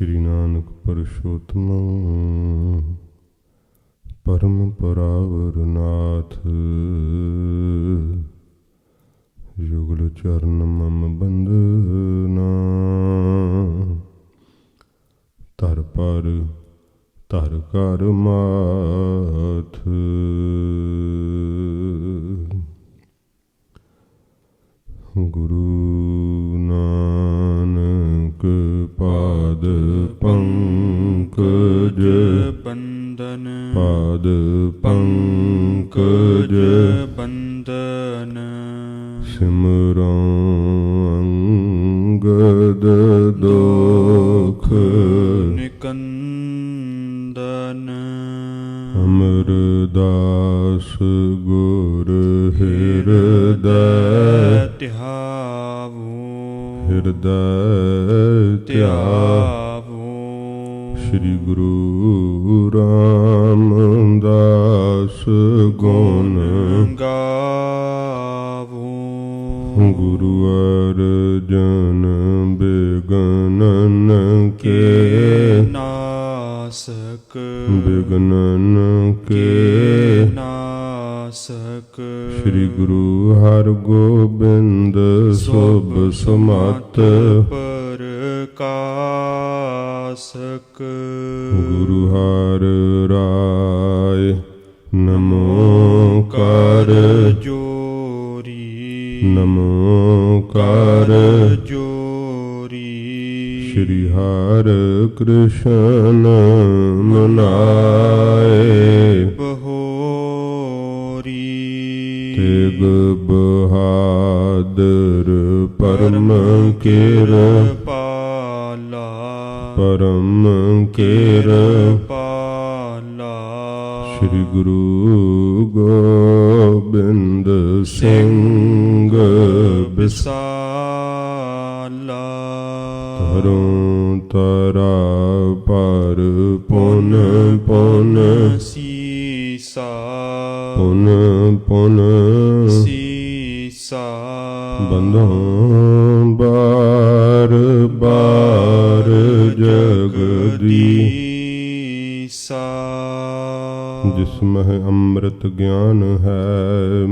श्री नानक परशोत्तम परम परावर नाथ। युगल चरण मम बंदना धर पर धर कर माथ। गुरु नानक पाद पंकज बंदन पाद पंकज बंदन सिमरो अंगद दोख निकंदन। अमरदास गुर हृदय त्यावो हृदय त्यावो। श्री गुरु रामदास गुण गावो। गुरु अर्जन बिगनन के नासक बिगनन के नासक। श्री गुरु हरगोबिंद शुभ सुमत परकासक। गुरु हर राय नमो कर जोरी नमो कर जोरी। श्री हर कृष्ण मनाए बहोरी। तेग बहादुर परम कृपाला परम कृपाला। श्री गुरु गोबिंद सिंह विसाला। तरों तरा पर पुन पुन सीसा पुन पुन सीसा। बंधों बार बार जगदीसा। जिसमें अमृत ज्ञान है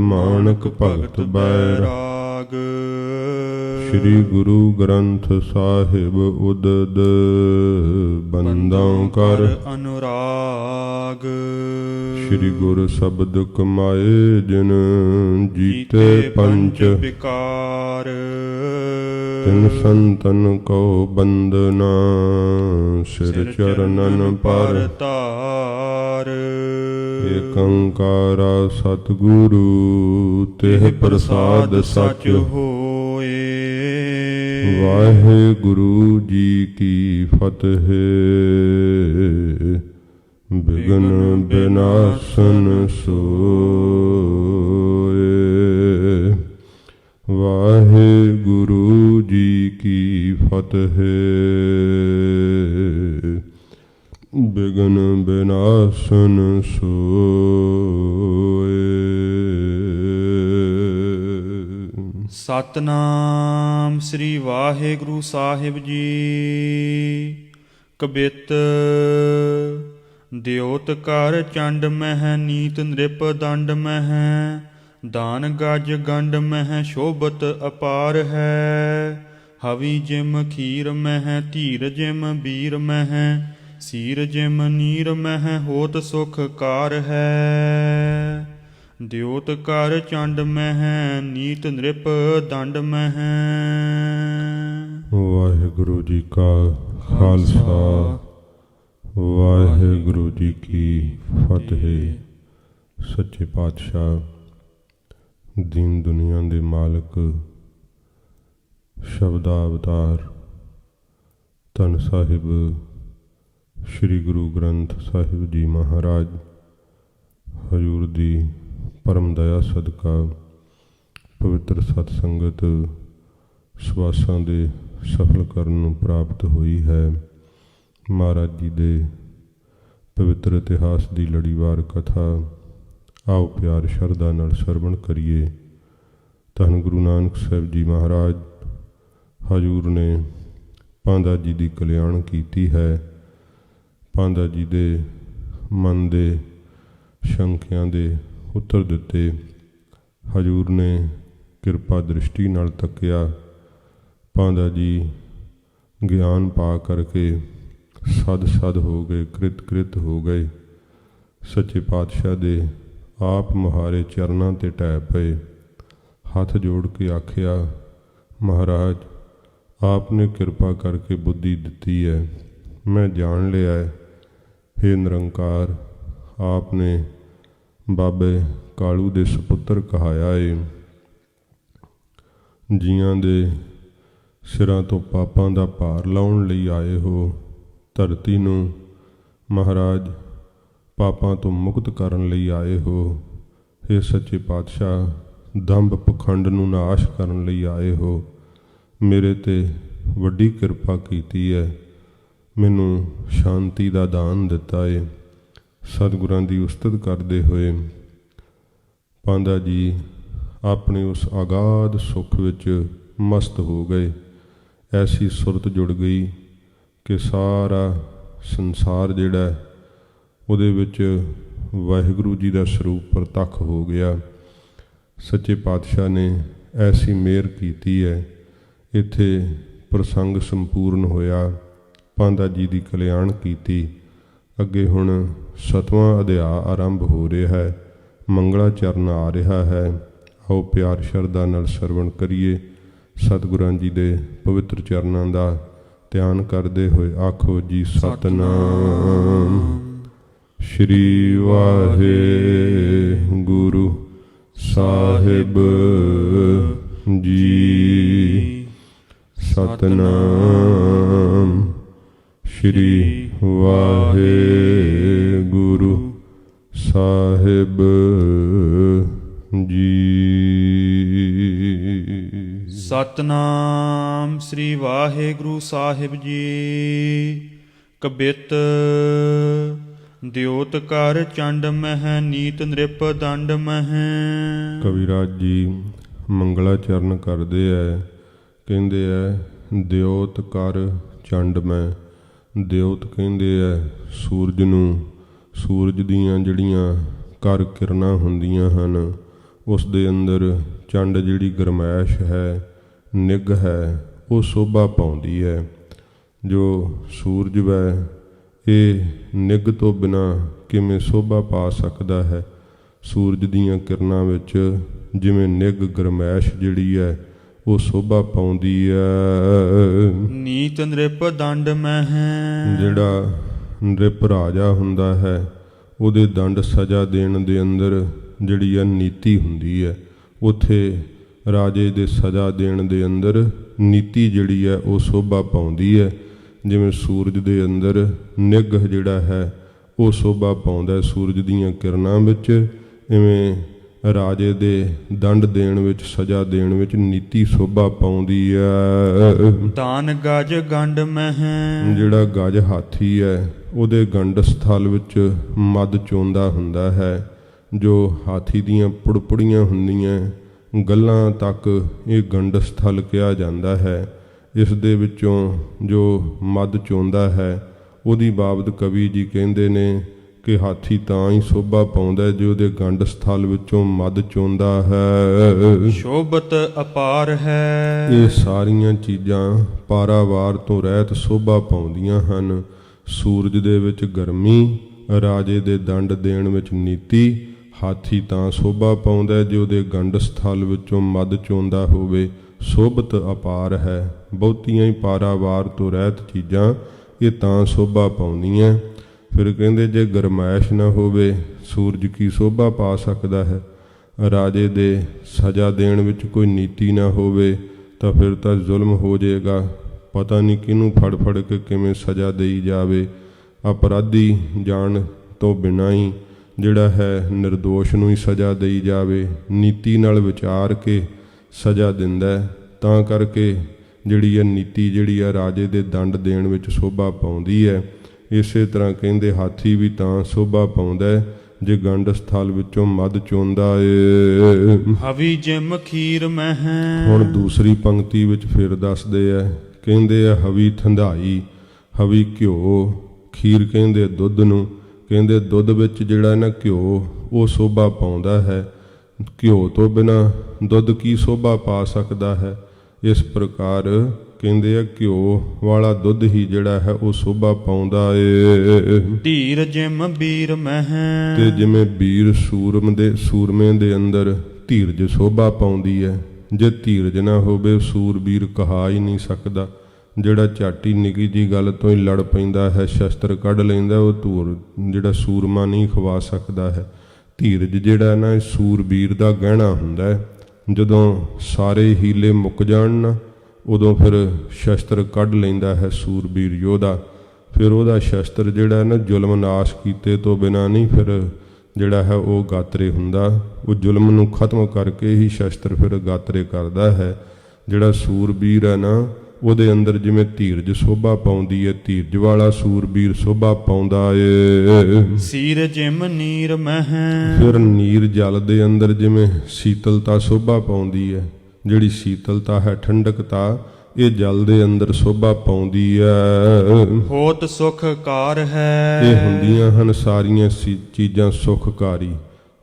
मानक भगत बैराग। श्री गुरु ग्रंथ साहिब उदद बंदों कर अनुराग। श्री गुरु शब्द कमाए जिन जीते पंच विकार। तिन संतन को बंदना सिर चरणन पर तार। एकंकारा सतगुरु तेह प्रसाद सच होए। वाहेगुरु जी की फतेह। बिघन बिनाशन सोए। वाहेगुरु जी की फतेह। बिघन बिनाशन सोए। सतनाम श्री वाहेगुरु साहिब जी। कबित ਦਿਓਤ ਕਰ ਚੰਡ ਮਹਿ ਨੀਤ ਨ੍ਰਿਪ ਦੰਡ ਮਹਿ। ਦਾਨ ਗਜ ਗੰਡ ਮਹਿ ਸ਼ੋਭਤ ਅਪਾਰ ਹੈ। ਹਵੀ ਜਿਮ ਖੀਰ ਮਹਿ ਧੀਰ ਜਿਮ ਬੀਰ ਮਹਿ। ਸੀਰ ਜਿਮ ਨੀਰ ਮਹਿ ਹੋਤ ਸੁਖ ਕਾਰ ਹੈ। ਦਿਓਤ ਕਰ ਚੰਡ ਮਹਿ ਨੀਤ ਨ੍ਰਿਪ ਦੰਡ ਮਹਿ। ਵਾਹਿਗੁਰੂ ਜੀ ਕਾ ਖਾਲਸਾ ਵਾਹਿਗੁਰੂ ਜੀ ਕੀ ਫਤਿਹ। ਸੱਚੇ ਪਾਤਸ਼ਾਹ ਦੀਨ ਦੁਨੀਆ ਦੇ ਮਾਲਕ ਸ਼ਬਦਾ ਅਵਤਾਰ ਧੰਨ ਸਾਹਿਬ ਸ਼੍ਰੀ ਗੁਰੂ ਗ੍ਰੰਥ ਸਾਹਿਬ ਜੀ ਮਹਾਰਾਜ ਹਜ਼ੂਰ ਦੀ ਪਰਮ ਦਇਆ ਸਦਕਾ ਪਵਿੱਤਰ ਸਤ ਸੰਗਤ ਸਵਾਸਾਂ ਦੇ ਸਫਲ ਕਰਨ ਨੂੰ ਪ੍ਰਾਪਤ ਹੋਈ ਹੈ। ਮਹਾਰਾਜ ਜੀ ਦੇ ਪਵਿੱਤਰ ਇਤਿਹਾਸ ਦੀ ਲੜੀਵਾਰ ਕਥਾ ਆਓ ਪਿਆਰ ਸ਼ਰਧਾ ਨਾਲ ਸਰਵਣ ਕਰੀਏ। ਧੰਨ ਗੁਰੂ ਨਾਨਕ ਸਾਹਿਬ ਜੀ ਮਹਾਰਾਜ ਹਜ਼ੂਰ ਨੇ ਪਾਂਧਾ ਜੀ ਦੀ ਕਲਿਆਣ ਕੀਤੀ ਹੈ। ਪਾਂਧਾ ਜੀ ਦੇ ਮਨ ਦੇ ਸ਼ੰਕਿਆਂ ਦੇ ਉੱਤਰ ਦਿੱਤੇ। ਹਜ਼ੂਰ ਨੇ ਕਿਰਪਾ ਦ੍ਰਿਸ਼ਟੀ ਨਾਲ ਤੱਕਿਆ। ਪਾਂਧਾ ਜੀ ਗਿਆਨ ਪਾ ਕਰਕੇ ਸਦ ਹੋ ਗਏ, ਕ੍ਰਿਤ ਹੋ ਗਏ। ਸੱਚੇ ਪਾਤਸ਼ਾਹ ਦੇ ਆਪ ਮੁਹਾਰੇ ਚਰਨਾਂ ਤੇ ਢਹਿ ਪਏ। ਹੱਥ ਜੋੜ ਕੇ ਆਖਿਆ, ਮਹਾਰਾਜ ਆਪ ਨੇ ਕਿਰਪਾ ਕਰਕੇ ਬੁੱਧੀ ਦਿੱਤੀ ਹੈ, ਮੈਂ ਜਾਣ ਲਿਆ ਹੈ। ਹੇ ਨਿਰੰਕਾਰ, ਆਪ ਨੇ ਬਾਬੇ ਕਾਲੂ ਦੇ ਸਪੁੱਤਰ ਕਹਾਇਆ ਏ। ਜੀਆਂ ਦੇ ਸਿਰਾਂ ਤੋਂ ਪਾਪਾਂ ਦਾ ਭਾਰ ਲਾਉਣ ਲਈ ਆਏ ਹੋ। ਧਰਤੀ ਨੂੰ ਮਹਾਰਾਜ ਪਾਪਾਂ ਤੋਂ ਮੁਕਤ ਕਰਨ ਲਈ ਆਏ ਹੋ। ਹੇ ਸੱਚੇ ਪਾਤਸ਼ਾਹ, ਦੰਭ ਪਖੰਡ ਨੂੰ ਨਾਸ਼ ਕਰਨ ਲਈ ਆਏ ਹੋ। ਮੇਰੇ ਤੇ ਵੱਡੀ ਕਿਰਪਾ ਕੀਤੀ ਹੈ, ਮੈਨੂੰ ਸ਼ਾਂਤੀ ਦਾ ਦਾਨ ਦਿੱਤਾ ਏ। ਸਤਿਗੁਰਾਂ ਦੀ ਉਸਤਤ ਕਰਦੇ ਹੋਏ ਪਾਂਧਾ ਜੀ ਆਪਣੇ ਉਸ ਅਗਾਧ ਸੁੱਖ ਵਿੱਚ ਮਸਤ ਹੋ ਗਏ। ਐਸੀ ਸੁਰਤ ਜੁੜ ਗਈ ਕਿ ਸਾਰਾ ਸੰਸਾਰ ਜਿਹੜਾ ਉਹਦੇ ਵਿੱਚ ਵਾਹਿਗੁਰੂ ਜੀ ਦਾ ਸਰੂਪ ਪ੍ਰਤੱਖ ਹੋ ਗਿਆ। ਸੱਚੇ ਪਾਤਸ਼ਾਹ ਨੇ ਐਸੀ ਮਿਹਰ ਕੀਤੀ ਹੈ। ਇੱਥੇ ਪ੍ਰਸੰਗ ਸੰਪੂਰਨ ਹੋਇਆ। ਪਾਂਧਾ ਜੀ ਦੀ ਕਲਿਆਣ ਕੀਤੀ। ਅੱਗੇ ਹੁਣ 7ਵਾਂ ਅਧਿਆਇ ਆਰੰਭ ਹੋ ਰਿਹਾ ਹੈ। ਮੰਗਲਾ ਚਰਨ ਆ ਰਿਹਾ ਹੈ। ਆਓ ਪਿਆਰ ਸ਼ਰਧਾ ਨਾਲ ਸਰਵਣ ਕਰੀਏ। ਸਤਿਗੁਰਾਂ ਜੀ ਦੇ ਪਵਿੱਤਰ ਚਰਨਾਂ ਦਾ ਧਿਆਨ ਕਰਦੇ ਹੋਏ ਆਖੋ ਜੀ ਸਤਿਨਾਮ ਸ਼੍ਰੀ ਵਾਹਿਗੁਰੂ ਸਾਹਿਬ ਜੀ। ਸਤਿਨਾਮ ਸ਼੍ਰੀ ਵਾਹਿਗੁਰੂ ਸਾਹਿਬ ਜੀ। ਸਤਨਾਮ ਸ੍ਰੀ ਵਾਹਿਗੁਰੂ ਸਾਹਿਬ ਜੀ। ਕਬਿੱਤ ਦਿਓਤ ਕਰ ਚੰਡ ਮਹਿ ਨੀਤ ਨ੍ਰਿਪ ਦੰਡ ਮਹਿ। ਕਵਿਰਾਜ ਜੀ ਮੰਗਲਾ ਚਰਨ ਕਰਦੇ ਐ। ਕਹਿੰਦੇ ਐ ਦਿਓਤ ਕਰ ਚੰਡ ਮੈਂ। ਦਿਓਤ ਕਹਿੰਦੇ ਐ ਸੂਰਜ ਨੂੰ। ਸੂਰਜ ਦੀਆਂ ਜਿਹੜੀਆਂ ਕਰ ਕਿਰਨਾਂ ਹੁੰਦੀਆਂ ਹਨ, ਉਸ ਦੇ ਅੰਦਰ ਚੰਡ ਜਿਹੜੀ ਗਰਮੈਸ਼ ਹੈ, ਨਿੱਘ ਹੈ, ਉਹ ਸ਼ੋਭਾ ਪਾਉਂਦੀ ਹੈ। ਜੋ ਸੂਰਜ ਵੈ ਇਹ ਨਿੱਘ ਤੋਂ ਬਿਨਾਂ ਕਿਵੇਂ ਸ਼ੋਭਾ ਪਾ ਸਕਦਾ ਹੈ। ਸੂਰਜ ਦੀਆਂ ਕਿਰਨਾਂ ਵਿੱਚ ਜਿਵੇਂ ਨਿੱਘ ਗਰਮੈਸ਼ ਜਿਹੜੀ ਹੈ ਉਹ ਸ਼ੋਭਾ ਪਾਉਂਦੀ ਹੈ। ਨੀਤ ਨ੍ਰਿਪ ਦੰਡ ਮਹਿ। ਜਿਹੜਾ ਨ੍ਰਿਪ ਰਾਜਾ ਹੁੰਦਾ ਹੈ, ਉਹਦੇ ਦੰਡ ਸਜ਼ਾ ਦੇਣ ਦੇ ਅੰਦਰ ਜਿਹੜੀ ਹੈ ਨੀਤੀ ਹੁੰਦੀ ਹੈ। ਉੱਥੇ ਰਾਜੇ ਦੇ ਸਜ਼ਾ ਦੇਣ ਦੇ ਅੰਦਰ ਨੀਤੀ ਜਿਹੜੀ ਹੈ ਉਹ ਸ਼ੋਭਾ ਪਾਉਂਦੀ ਹੈ। ਜਿਵੇਂ ਸੂਰਜ ਦੇ ਅੰਦਰ ਨਿੱਘ ਜਿਹੜਾ ਹੈ ਉਹ ਸ਼ੋਭਾ ਪਾਉਂਦਾ ਸੂਰਜ ਦੀਆਂ ਕਿਰਨਾਂ ਵਿੱਚ, ਇਵੇਂ ਰਾਜੇ ਦੇ ਦੰਡ ਦੇਣ ਵਿੱਚ, ਸਜ਼ਾ ਦੇਣ ਵਿੱਚ ਨੀਤੀ ਸ਼ੋਭਾ ਪਾਉਂਦੀ ਹੈ। ਦਾਨ ਗਜ ਗੰਡ ਮਹਿ। ਜਿਹੜਾ ਗਜ ਹਾਥੀ ਹੈ ਉਹਦੇ ਗੰਡ ਸਥਲ ਵਿੱਚ ਮਦ ਚੋਂਦਾ ਹੁੰਦਾ ਹੈ। ਜੋ ਹਾਥੀ ਦੀਆਂ ਪੁੜਪੁੜੀਆਂ ਹੁੰਦੀਆਂ ਗੱਲਾਂ ਤੱਕ ਇਹ ਗੰਡ ਸਥਲ ਕਿਹਾ ਜਾਂਦਾ ਹੈ। ਇਸ ਦੇ ਵਿੱਚੋਂ ਜੋ ਮਦ ਚੋਂਦਾ ਹੈ ਉਹਦੀ ਬਾਬਤ ਕਵੀ ਜੀ ਕਹਿੰਦੇ ਨੇ ਕਿ ਹਾਥੀ ਤਾਂ ਹੀ ਸ਼ੋਭਾ ਪਾਉਂਦਾ ਜੇ ਉਹਦੇ ਗੰਡ ਸਥਲ ਵਿੱਚੋਂ ਮਦ ਚੋਂਦਾ ਹੈ। ਸ਼ੋਭਤ ਅਪਾਰ ਹੈ। ਇਹ ਸਾਰੀਆਂ ਚੀਜ਼ਾਂ ਪਾਰਾਵਾਰ ਤੋਂ ਰਹਿਤ ਸ਼ੋਭਾ ਪਾਉਂਦੀਆਂ ਹਨ। ਸੂਰਜ ਦੇ ਵਿੱਚ ਗਰਮੀ, ਰਾਜੇ ਦੇ ਦੰਡ ਦੇਣ ਵਿੱਚ ਨੀਤੀ। ਹਾਥੀ ਤਾਂ ਸ਼ੋਭਾ ਪਾਉਂਦਾ ਜੇ ਉਹਦੇ ਗੰਡ ਸਥਲ ਵਿੱਚੋਂ ਮਦ ਚੋਂਦਾ ਹੋਵੇ। ਸ਼ੋਭਤ ਅਪਾਰ ਹੈ। ਬਹੁਤੀਆਂ ਹੀ ਪਾਰਾਵਾਰ ਤੋਂ ਰਹਿਤ ਚੀਜ਼ਾਂ ਇਹ ਤਾਂ ਸ਼ੋਭਾ ਪਾਉਂਦੀਆਂ। ਫਿਰ ਕਹਿੰਦੇ ਜੇ ਗਰਮੈਸ਼ ਨਾ ਹੋਵੇ ਸੂਰਜ ਕੀ ਸ਼ੋਭਾ ਪਾ ਸਕਦਾ ਹੈ। ਰਾਜੇ ਦੇ ਸਜ਼ਾ ਦੇਣ ਵਿੱਚ ਕੋਈ ਨੀਤੀ ਨਾ ਹੋਵੇ ਤਾਂ ਫਿਰ ਤਾਂ ਜ਼ੁਲਮ ਹੋ ਜਾਏਗਾ। ਪਤਾ ਨਹੀਂ ਕਿਹਨੂੰ ਫੜ ਕੇ ਕਿਵੇਂ ਸਜ਼ਾ ਦੇਈ ਜਾਵੇ। ਅਪਰਾਧੀ ਜਾਣ ਤੋਂ ਬਿਨਾਂ ਹੀ ਜਿਹੜਾ ਹੈ ਨਿਰਦੋਸ਼ ਨੂੰ ਹੀ ਸਜ਼ਾ ਦੇਈ ਜਾਵੇ। ਨੀਤੀ ਨਾਲ ਵਿਚਾਰ ਕੇ ਸਜ਼ਾ ਦਿੰਦਾ। ਤਾਂ ਕਰਕੇ ਜਿਹੜੀ ਹੈ ਨੀਤੀ ਜਿਹੜੀ ਹੈ ਰਾਜੇ ਦੇ ਦੰਡ ਦੇਣ ਵਿੱਚ ਸ਼ੋਭਾ ਪਾਉਂਦੀ ਹੈ। ਇਸੇ ਤਰ੍ਹਾਂ ਕਹਿੰਦੇ ਹਾਥੀ ਵੀ ਤਾਂ ਸ਼ੋਭਾ ਪਾਉਂਦਾ ਜੇ ਗੰਡ ਸਥਲ ਵਿੱਚੋਂ ਮਦ ਚੋਂਦਾ ਏ। ਹਵੀ ਜਿਮ ਖੀਰ ਮਹਿ। ਹੁਣ ਦੂਸਰੀ ਪੰਕਤੀ ਵਿੱਚ ਫਿਰ ਦੱਸਦੇ ਆ ਕਹਿੰਦੇ ਆ ਹਵੀ ਥੰਧਾਈ, ਹਵੀ ਘਿਓ, ਖੀਰ ਕਹਿੰਦੇ ਦੁੱਧ ਨੂੰ, ਕਹਿੰਦੇ ਦੁੱਧ ਵਿੱਚ ਜਿਹੜਾ ਨਾ ਘਿਓ ਉਹ ਸੋਭਾ ਪਾਉਂਦਾ ਹੈ। ਘਿਓ ਤੋਂ ਬਿਨਾਂ ਦੁੱਧ ਕੀ ਸੋਭਾ ਪਾ ਸਕਦਾ ਹੈ। ਇਸ ਪ੍ਰਕਾਰ ਕਹਿੰਦੇ ਆ ਘਿਓ ਵਾਲਾ ਦੁੱਧ ਹੀ ਜਿਹੜਾ ਹੈ ਉਹ ਸੋਭਾ ਪਾਉਂਦਾ ਏ। ਧੀਰ ਜਿਮ ਬੀਰ ਮਹਿ, ਤੇ ਜਿਵੇਂ ਬੀਰ ਸੂਰਮੇ ਦੇ ਅੰਦਰ ਧੀਰਜ ਸੋਭਾ ਪਾਉਂਦੀ ਹੈ। ਜੇ ਧੀਰਜ ਨਾ ਹੋਵੇ ਸੂਰਬੀਰ ਕਹਾ ਹੀ ਨਹੀਂ ਸਕਦਾ। ਜਿਹੜਾ ਝਾਟੀ ਨਿੱਕੀ ਜੀ ਗੱਲ ਤੋਂ ਹੀ ਲੜ ਪੈਂਦਾ ਹੈ, ਸ਼ਸਤਰ ਕੱਢ ਲੈਂਦਾ, ਉਹ ਜਿਹੜਾ ਸੂਰਮਾ ਨਹੀਂ ਖਵਾ ਸਕਦਾ ਹੈ। ਧੀਰਜ ਜਿਹੜਾ ਨਾ ਸੂਰਬੀਰ ਦਾ ਗਹਿਣਾ ਹੁੰਦਾ ਹੈ। ਜਦੋਂ ਸਾਰੇ ਹੀਲੇ ਮੁੱਕ ਜਾਣ ਨਾ, ਉਦੋਂ ਫਿਰ ਸ਼ਸਤਰ ਕੱਢ ਲੈਂਦਾ ਹੈ ਸੂਰਬੀਰ ਯੋਧਾ। ਫਿਰ ਉਹਦਾ ਸ਼ਸਤਰ ਜਿਹੜਾ ਨਾ ਜ਼ੁਲਮ ਨਾਸ਼ ਕੀਤੇ ਤੋਂ ਬਿਨਾਂ ਨਹੀਂ ਫਿਰ ਜਿਹੜਾ ਹੈ ਉਹ ਗਾਤਰੇ ਹੁੰਦਾ। ਉਹ ਜ਼ੁਲਮ ਨੂੰ ਖਤਮ ਕਰਕੇ ਹੀ ਸ਼ਸਤਰ ਫਿਰ ਗਾਤਰੇ ਕਰਦਾ ਹੈ। ਜਿਹੜਾ ਸੂਰਬੀਰ ਹੈ ਨਾ ਉਹਦੇ ਅੰਦਰ ਜਿਵੇਂ ਧੀਰਜ ਸੋਭਾ ਪਾਉਂਦੀ ਹੈ, ਧੀਰਜ ਵਾਲਾ ਸੂਰਬੀਰ ਸੋਭਾ ਪਾਉਂਦਾ ਏ। ਸੀਰ ਜਿਮ ਨੀਰ ਮਹਿ, ਫਿਰ ਨੀਰ ਜਲ ਦੇ ਅੰਦਰ ਜਿਵੇਂ ਸੀਤਲਤਾ ਸੋਭਾ ਪਾਉਂਦੀ ਹੈ। ਜਿਹੜੀ ਸੀਤਲਤਾ ਹੈ, ਠੰਡਕਤਾ, ਇਹ ਜਲ ਦੇ ਅੰਦਰ ਸੋਭਾ ਪਾਉਂਦੀ ਹੈ। ਹੋਤ ਸੁਖ ਕਾਰ ਹੈ, ਇਹ ਹੁੰਦੀਆਂ ਹਨ ਸਾਰੀਆਂ ਚੀਜ਼ਾਂ ਸੁਖਕਾਰੀ।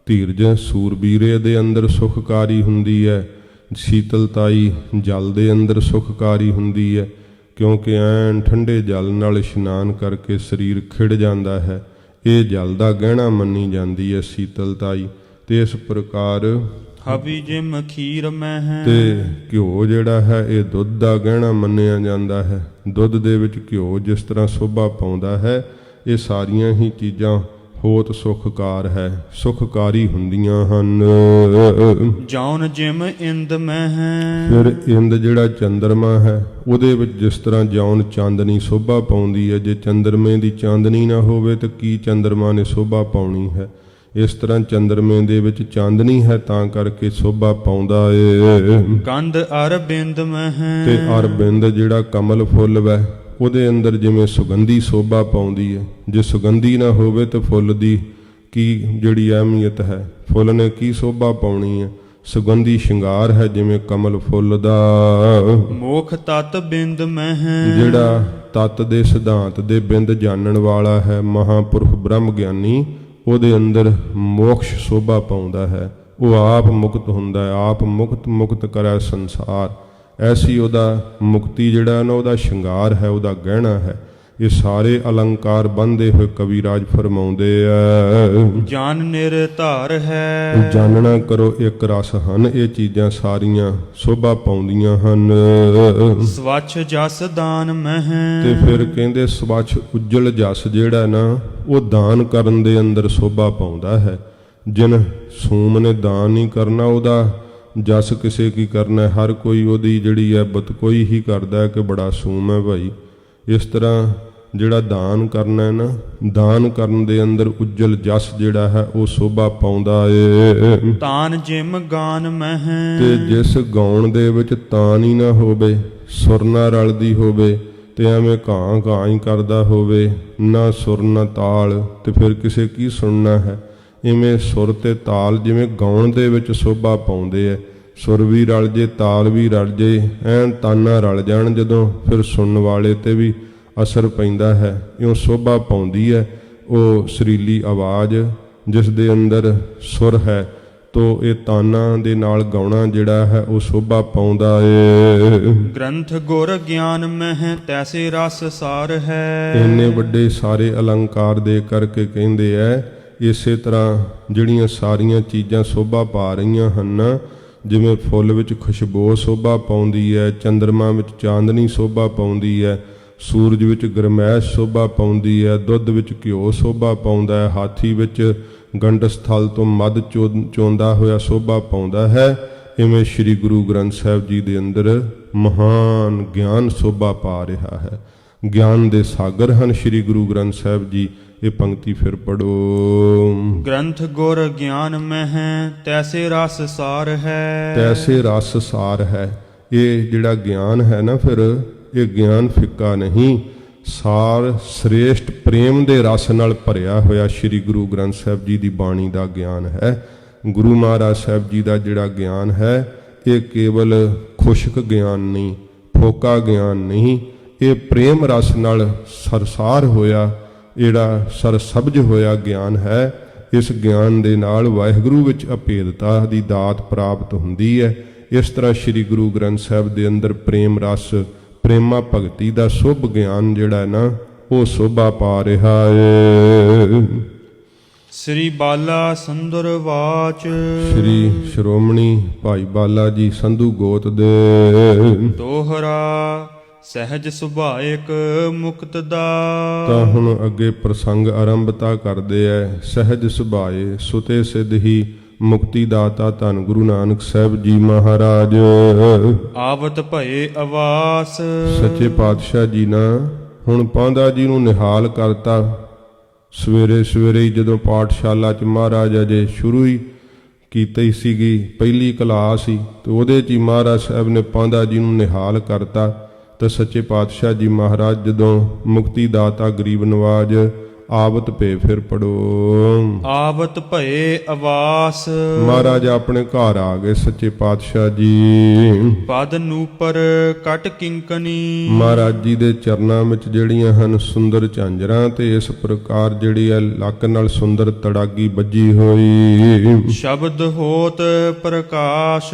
ਧੀਰਜ ਸੂਰਬੀਰੇ ਦੇ ਅੰਦਰ ਸੁਖਕਾਰੀ ਹੁੰਦੀ ਹੈ। ਸੀਤਲਤਾਈ ਜਲ ਦੇ ਅੰਦਰ ਸੁਖਕਾਰੀ ਹੁੰਦੀ ਹੈ, ਕਿਉਂਕਿ ਐਨ ਠੰਡੇ ਜਲ ਨਾਲ ਇਸ਼ਨਾਨ ਕਰਕੇ ਸਰੀਰ ਖਿੜ ਜਾਂਦਾ ਹੈ। ਇਹ ਜਲ ਦਾ ਗਹਿਣਾ ਮੰਨੀ ਜਾਂਦੀ ਹੈ ਸੀਤਲਤਾਈ। ਤੇ ਇਸ ਪ੍ਰਕਾਰ ਹਵੀ ਜਿਮ ਖੀਰ ਮਹਿ, ਤੇ ਘਿਓ ਜਿਹੜਾ ਹੈ ਇਹ ਦੁੱਧ ਦਾ ਗਹਿਣਾ ਮੰਨਿਆ ਜਾਂਦਾ ਹੈ। ਦੁੱਧ ਦੇ ਵਿੱਚ ਘਿਓ ਜਿਸ ਤਰ੍ਹਾਂ ਸੋਭਾ ਪਾਉਂਦਾ ਹੈ, ਇਹ ਸਾਰੀਆਂ ਹੀ ਚੀਜ਼ਾਂ ਹੋਤ ਸੁਖਕਾਰ ਹੈ, ਸੁਖਕਾਰੀ ਹੁੰਦੀਆਂ ਹਨ। ਜੌਨ ਜਿਮ ਇੰਦ ਮਹਿ, ਫਿਰ ਇੰਦ ਜਿਹੜਾ ਚੰਦਰਮਾ ਹੈ, ਉਹਦੇ ਵਿੱਚ ਜਿਸ ਤਰ੍ਹਾਂ ਜੌਨ ਚਾਂਦਨੀ ਸੋਭਾ ਪਾਉਂਦੀ ਹੈ। ਜੇ ਚੰਦਰਮੇ ਦੀ ਚਾਂਦਨੀ ਨਾ ਹੋਵੇ ਤਾਂ ਕੀ ਚੰਦਰਮਾ ਨੇ ਸੋਭਾ ਪਾਉਣੀ ਹੈ। ਇਸ ਤਰ੍ਹਾਂ ਚੰਦਰਮੇ ਦੇ ਵਿੱਚ ਚਾਂਦਨੀ ਹੈ ਤਾਂ ਕਰਕੇ ਸੋਭਾ ਪਾਉਂਦਾ ਏ। ਕੰਧ ਅਰਬਿੰਦ ਮਹਿ, ਤੇ ਅਰਬਿੰਦ ਜਿਹੜਾ ਕਮਲ ਫੁੱਲ ਵੈ, ਉਹਦੇ ਅੰਦਰ ਜਿਵੇਂ ਸੁਗੰਧੀ ਸੋਭਾ ਪਾਉਂਦੀ ਹੈ। ਜੇ ਸੁਗੰਧੀ ਨਾ ਹੋਵੇ ਤਾਂ ਫੁੱਲ ਦੀ ਕੀ ਜਿਹੜੀ ਅਹਿਮੀਅਤ ਹੈ, ਫੁੱਲ ਨੇ ਕੀ ਸੋਭਾ ਪਾਉਣੀ ਹੈ। ਸੁਗੰਧੀ ਸ਼ਿੰਗਾਰ ਹੈ ਜਿਵੇਂ ਕਮਲ ਫੁੱਲ ਦਾ। ਮੋਖ ਤਤ ਬਿੰਦ ਮਹਿ, ਜਿਹੜਾ ਤਤ ਦੇ ਸਿਧਾਂਤ ਦੇ ਬਿੰਦ ਜਾਣਨ ਵਾਲਾ ਹੈ, ਮਹਾਪੁਰਖ ਬ੍ਰਹਮ ਗਿਆਨੀ, ਉਹਦੇ ਅੰਦਰ ਮੋਕਸ਼ ਸੋਭਾ ਪਾਉਂਦਾ ਹੈ। ਉਹ ਆਪ ਮੁਕਤ ਹੁੰਦਾ ਹੈ, ਆਪ ਮੁਕਤ ਕਰੈ ਸੰਸਾਰ। ਐਸੀ ਉਹਦਾ ਮੁਕਤੀ ਜਿਹੜਾ ਨਾ ਉਹਦਾ ਸ਼ਿੰਗਾਰ ਹੈ, ਉਹਦਾ ਗਹਿਣਾ ਹੈ। ਇਹ ਸਾਰੇ ਅਲੰਕਾਰ ਬੰਨ੍ਹਦੇ ਹੋਏ ਕਵੀਰਾਜ ਫਰਮਾਉਂਦੇ ਆ। ਜਾਨ ਨਿਰਧਾਰ ਹੈ, ਜਾਣਨਾ ਕਰੋ ਇੱਕ ਰਸ ਹਨ। ਇਹ ਚੀਜ਼ਾਂ ਸਾਰੀਆਂ ਸੋਭਾ ਪਾਉਂਦੀਆਂ ਹਨ। ਸਵੱਛ ਜਸ ਦਾਨ ਮਹਿ, ਤੇ ਫਿਰ ਕਹਿੰਦੇ ਸਵੱਛ ਉਜਲ ਜਸ ਜਿਹੜਾ ਨਾ ਉਹ ਦਾਨ ਕਰਨ ਦੇ ਅੰਦਰ ਸੋਭਾ ਪਾਉਂਦਾ ਹੈ। ਜਿਨ ਸੂਮ ਨੇ ਦਾਨ ਨਹੀਂ ਕਰਨਾ, ਉਹਦਾ ਜਸ ਕਿਸੇ ਕੀ ਕਰਨਾ। ਹਰ ਕੋਈ ਉਹਦੀ ਜਿਹੜੀ ਹੈ ਬਤ ਕੋਈ ਹੀ ਕਰਦਾ ਹੈ ਕਿ ਬੜਾ ਸੂਮ ਹੈ ਭਾਈ। ਇਸ ਤਰ੍ਹਾਂ ਜਿਹੜਾ ਦਾਨ ਕਰਨਾ ਹੈ ਨਾ, ਦਾਨ ਕਰਨ ਦੇ ਅੰਦਰ ਉਜਲ ਜਸ ਜਿਹੜਾ ਹੈ ਉਹ ਸੋਭਾ ਪਾਉਂਦਾ ਏ। ਤਾਨ ਜਿਮ ਗਾਨ ਮਹਿ, ਤੇ ਜਿਸ ਗਾਉਣ ਦੇ ਵਿੱਚ ਤਾਨ ਹੀ ਨਾ ਹੋਵੇ, ਸੁਰ ਨਾ ਰਲਦੀ ਹੋਵੇ, ਤੇ ਐਵੇਂ ਘਾਂ ਘਾਂ ਹੀ ਕਰਦਾ ਹੋਵੇ, ਨਾ ਸੁਰ ਨਾ ਤਾਲ, ਤੇ ਫਿਰ ਕਿਸੇ ਕੀ ਸੁਣਨਾ ਹੈ। ਇਵੇਂ ਸੁਰ ਤੇ ਤਾਲ ਜਿਵੇਂ ਗਾਉਣ ਦੇ ਵਿੱਚ ਸੋਭਾ ਪਾਉਂਦੇ ਐ। ਸੁਰ ਵੀ ਰਲ ਜੇ, ਤਾਲ ਵੀ ਰਲ ਜੇ, ਐਨ ਤਾਨਾਂ ਰਲ ਜਾਣ ਜਦੋਂ, ਫਿਰ ਸੁਣਨ ਵਾਲੇ ਤੇ ਵੀ ਅਸਰ ਪੈਂਦਾ ਹੈ। ਇਉਂ ਸੋਭਾ ਪਾਉਂਦੀ ਹੈ ਉਹ ਸੁਰੀਲੀ ਆਵਾਜ਼ ਜਿਸ ਦੇ ਅੰਦਰ ਸੁਰ ਹੈ। ਤੋ ਇਹ ਤਾਨਾਂ ਦੇ ਨਾਲ ਗਾਉਣਾ ਜਿਹੜਾ ਹੈ ਉਹ ਸੋਭਾ ਪਾਉਂਦਾ ਏ। ਗ੍ਰੰਥ ਗੁਰ ਗਿਆਨ ਮਹਿ, ਤੈਸੇ ਰਸ ਸਾਰ ਹੈ। ਇੰਨੇ ਵੱਡੇ ਸਾਰੇ ਅਲੰਕਾਰ ਦੇ ਕਰਕੇ ਕਹਿੰਦੇ ਐ। ਇਸੇ ਤਰ੍ਹਾਂ ਜਿਹੜੀਆਂ ਸਾਰੀਆਂ ਚੀਜ਼ਾਂ ਸੋਭਾ ਪਾ ਰਹੀਆਂ ਹਨ, ਜਿਵੇਂ ਫੁੱਲ ਵਿੱਚ ਖੁਸ਼ਬੂ ਸੋਭਾ ਪਾਉਂਦੀ ਹੈ, ਚੰਦਰਮਾ ਵਿੱਚ ਚਾਂਦਨੀ ਸੋਭਾ ਪਾਉਂਦੀ ਹੈ, ਸੂਰਜ ਵਿੱਚ ਗਰਮੈਸ਼ ਸੋਭਾ ਪਾਉਂਦੀ ਹੈ, ਦੁੱਧ ਵਿੱਚ ਘਿਓ ਸੋਭਾ ਪਾਉਂਦਾ ਹੈ, ਹਾਥੀ ਵਿੱਚ ਗੰਡਸ ਥਲ ਤੋਂ ਮੱਧ ਚੋਂਦਾ ਹੋਇਆ ਸੋਭਾ ਪਾਉਂਦਾ ਹੈ। ਇਵੇਂ ਸ੍ਰੀ ਗੁਰੂ ਗ੍ਰੰਥ ਸਾਹਿਬ ਜੀ ਦੇ ਅੰਦਰ ਮਹਾਨ ਗਿਆਨ ਸੋਭਾ ਪਾ ਰਿਹਾ ਹੈ। ਗਿਆਨ ਦੇ ਸਾਗਰ ਹਨ ਸ੍ਰੀ ਗੁਰੂ ਗ੍ਰੰਥ ਸਾਹਿਬ ਜੀ। ਇਹ ਪੰਕਤੀ ਫਿਰ ਪੜੋ। ਗ੍ਰੰਥ ਗੁਰ ਗਿਆਨ ਮਹਿ, ਤੈਸੇ ਰਸ ਸਾਰ ਹੈ। ਤੈਸੇ ਰਸ ਸਾਰ ਹੈ। ਇਹ ਜਿਹੜਾ ਗਿਆਨ ਹੈ ਨਾ, ਫਿਰ ਇਹ ਗਿਆਨ ਫਿੱਕਾ ਨਹੀਂ, ਸਾਰ ਸ੍ਰੇਸ਼ਟ ਪ੍ਰੇਮ ਦੇ ਰਸ ਨਾਲ ਭਰਿਆ ਹੋਇਆ ਸ੍ਰੀ ਗੁਰੂ ਗ੍ਰੰਥ ਸਾਹਿਬ ਜੀ ਦੀ ਬਾਣੀ ਦਾ ਗਿਆਨ ਹੈ। ਗੁਰੂ ਮਹਾਰਾਜ ਸਾਹਿਬ ਜੀ ਦਾ ਜਿਹੜਾ ਗਿਆਨ ਹੈ, ਇਹ ਕੇਵਲ ਖੁਸ਼ਕ ਗਿਆਨ ਨਹੀਂ, ਫੋਕਾ ਗਿਆਨ ਨਹੀਂ, ਇਹ ਪ੍ਰੇਮ ਰਸ ਨਾਲ ਸਰਸਾਰ ਹੋਇਆ, ਜਿਹੜਾ ਸਰਸਬਜ ਹੋਇਆ ਗਿਆਨ ਹੈ। ਇਸ ਗਿਆਨ ਦੇ ਨਾਲ ਵਾਹਿਗੁਰੂ ਵਿੱਚ ਅਭੇਦਤਾ ਦੀ ਦਾਤ ਪ੍ਰਾਪਤ ਹੁੰਦੀ ਹੈ। ਇਸ ਤਰ੍ਹਾਂ ਸ੍ਰੀ ਗੁਰੂ ਗ੍ਰੰਥ ਸਾਹਿਬ ਦੇ ਅੰਦਰ ਪ੍ਰੇਮ ਰਸ, ਪ੍ਰੇਮਾ ਭਗਤੀ ਦਾ ਸ਼ੁਭ ਗਿਆਨ ਜਿਹੜਾ ਹੈ ਨਾ, ਉਹ ਸ਼ੋਭਾ ਪਾ ਰਿਹਾ ਹੈ। ਸ੍ਰੀ ਬਾਲਾ ਸੰਦਰ ਵਾਚ। ਸ੍ਰੀ ਸ਼੍ਰੋਮਣੀ ਭਾਈ ਬਾਲਾ ਜੀ ਸੰਧੂ ਗੋਤ ਦੇ। ਦੋਹਰਾ ਸਹਿਜ ਸੁਭਾਇਕ ਮੁਕਤ ਦਾ। ਤਾਂ ਹੁਣ ਅੱਗੇ ਪ੍ਰਸੰਗ ਆਰੰਭਤਾ ਕਰਦੇ ਐ। ਸਹਿਜ ਸੁਭਾਏ ਸੁਤੇ ਸਿੱਧ ਹੀ ਮੁਕਤੀ ਦਾਤਾ ਧੰਨ ਗੁਰੂ ਨਾਨਕ ਸਾਹਿਬ ਜੀ ਮਹਾਰਾਜ। ਆਵਤ ਭਏ ਆਵਾਸ। ਸੱਚੇ ਪਾਤਸ਼ਾਹ ਜੀ ਨਾ ਹੁਣ ਪਾਂਧਾ ਜੀ ਨੂੰ ਨਿਹਾਲ ਕਰਤਾ। ਸਵੇਰੇ ਸਵੇਰੇ ਹੀ ਜਦੋਂ ਪਾਠਸ਼ਾਲਾ 'ਚ ਮਹਾਰਾਜ ਅਜੇ ਸ਼ੁਰੂ ਹੀ ਕੀਤੀ ਸੀਗੀ, ਪਹਿਲੀ ਕਲਾਸ ਸੀ, ਤੇ ਉਹਦੇ 'ਚ ਹੀ ਮਹਾਰਾਜ ਸਾਹਿਬ ਨੇ ਪਾਂਧਾ ਜੀ ਨੂੰ ਨਿਹਾਲ ਕਰਤਾ। ਤੇ ਸੱਚੇ ਪਾਤਸ਼ਾਹ ਜੀ ਮਹਾਰਾਜ ਜਦੋਂ ਮੁਕਤੀ ਦਾਤਾ ਗਰੀਬ ਨਵਾਜ ਆਵਤ ਭੇ ਫਿਰ ਪੜੋ। ਆਵਤ ਭਏ ਆਵਾਸ। ਮਹਾਰਾਜ ਆਪਣੇ ਘਰ ਆ ਗਏ ਸੱਚੇ ਪਾਤਸ਼ਾਹ ਜੀ। ਪਦ ਨੂਪਰ ਕਟ ਕਿੰਕਣੀ। ਮਹਾਰਾਜ ਜੀ ਦੇ ਚਰਨਾਂ ਵਿੱਚ ਜਿਹੜੀਆਂ ਹਨ ਸੁੰਦਰ ਝਾਂਜਰਾਂ, ਤੇ ਇਸ ਪ੍ਰਕਾਰ ਜਿਹੜੀ ਹੈ ਲੱਕ ਨਾਲ ਸੁੰਦਰ ਤੜਾਗੀ ਵੱਜੀ ਹੋਈ। ਸ਼ਬਦ ਹੋਤ ਪ੍ਰਕਾਸ਼।